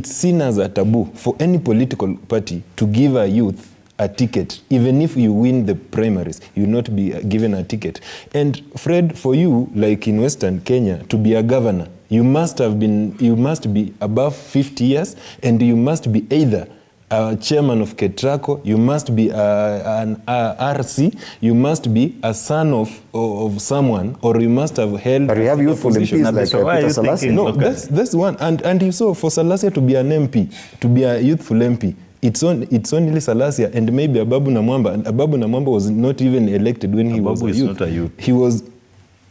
seen as a taboo for any political party to give a youth a ticket. Even if you win the primaries, you will not be given a ticket. And Fred, for you, like in Western Kenya, to be a governor, you must be above 50 years, and you must be either a chairman of Ketraco, you must be an RC, you must be a son of someone, or you must have held. But you have youthful MPs like Peter Salasya. No, that's one. And you saw for Salasya to be an MP, to be a youthful MP, it's only Salasya and maybe Ababu Namwamba. And Ababu Namwamba was not even elected when he was a youth. Not a youth. He was.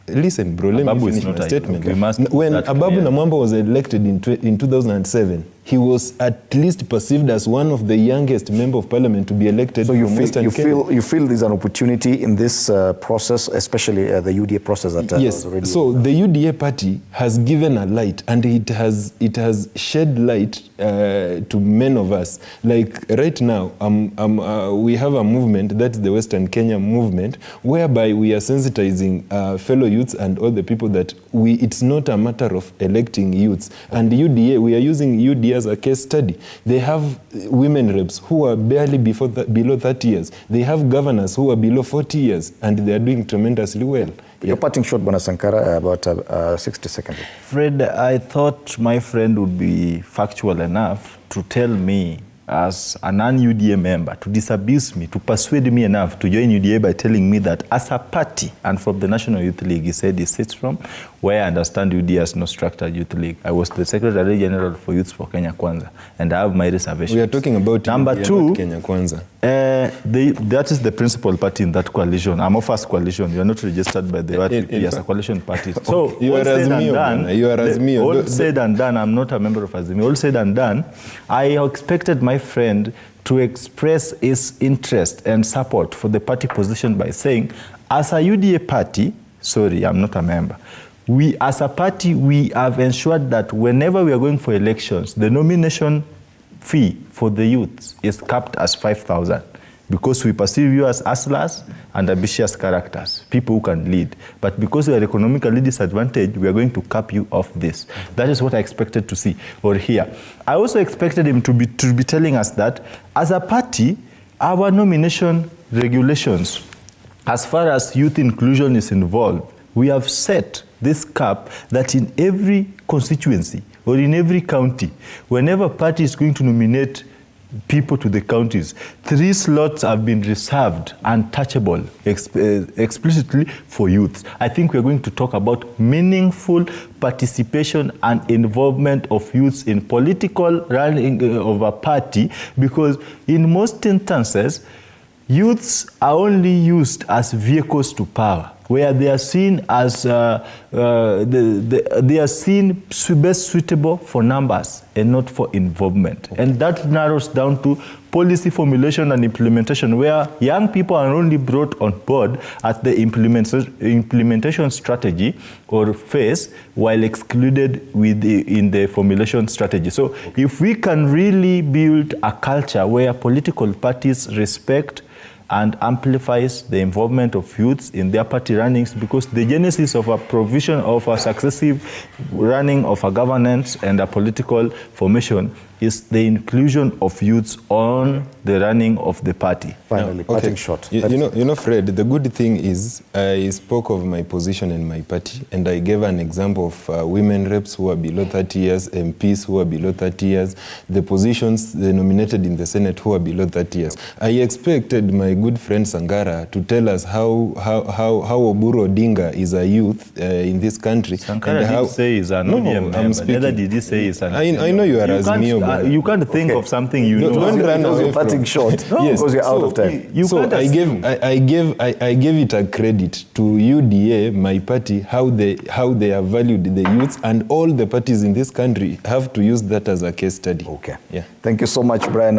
Listen, bro, let me finish my statement. When Ababu Namwamba was elected in 2007, he was at least perceived as one of the youngest member of parliament to be elected. So you feel there's an opportunity in this process, especially the UDA process that yes. Was already. So the UDA party has given a light, and it has shed light to many of us. Like right now, we have a movement, that's the Western Kenya movement, whereby we are sensitizing fellow youths and all the people that it's not a matter of electing youths. And UDA, we are using UDA as a case study. They have women reps who are barely below 30 years. They have governors who are below 40 years, and they are doing tremendously well. You're parting short, Bwana Sankara, about 60 seconds. Fred, I thought my friend would be factual enough to tell me as a non-UDA member to disabuse me, to persuade me enough to join UDA by telling me that as a party, and from the National Youth League, he said he sits from, where I understand UDA has no structured youth league. I was the Secretary General for Youth for Kenya Kwanza, and I have my reservations. We are talking about Number UDA, two, not Kenya Kwanza. That is the principal party in that coalition. I'm a first coalition. You are not registered by the YPP as a coalition party. So you are Azimio. All said and done, I'm not a member of Azimio. All said and done, I expected my friend to express his interest and support for the party position by saying, as a UDA party, sorry, I'm not a member. We, as a party, we have ensured that whenever we are going for elections, the nomination fee for the youths is capped as 5,000 because we perceive you as hustlers and ambitious characters, people who can lead. But because you are economically disadvantaged, we are going to cap you off this. That is what I expected to see or hear. I also expected him to be telling us that as a party, our nomination regulations, as far as youth inclusion is involved, we have set this cap that in every constituency or in every county, whenever a party is going to nominate people to the counties, 3 slots have been reserved, untouchable, explicitly for youths. I think we're going to talk about meaningful participation and involvement of youths in political running of a party, because in most instances, youths are only used as vehicles to power, where they are seen as they are seen best suitable for numbers and not for involvement. Okay. And that narrows down to policy formulation and implementation, where young people are only brought on board at the implementation strategy or phase, while excluded in the formulation strategy. So if we can really build a culture where political parties respect and amplifies the involvement of youths in their party runnings, because the genesis of a provision of a successive running of a governance and a political formation is the inclusion of youths on the running of the party. Finally, parting shot. You know, Fred, the good thing is I spoke of my position in my party, and I gave an example of women reps who are below 30 years, MPs who are below 30 years, the positions nominated in the Senate who are below 30 years. I expected my good friend Sangara to tell us how Oburu Odinga is a youth in this country. Sangara didn't say he's an ODM member. Neither did he say he's an I know you are Azimio. You can't think of something you know. Don't run away from cutting short. No, yes, because you're out of time. So I gave it a credit to UDA, my party, how they have valued the youths, and all the parties in this country have to use that as a case study. Okay. Yeah. Thank you so much, Brian.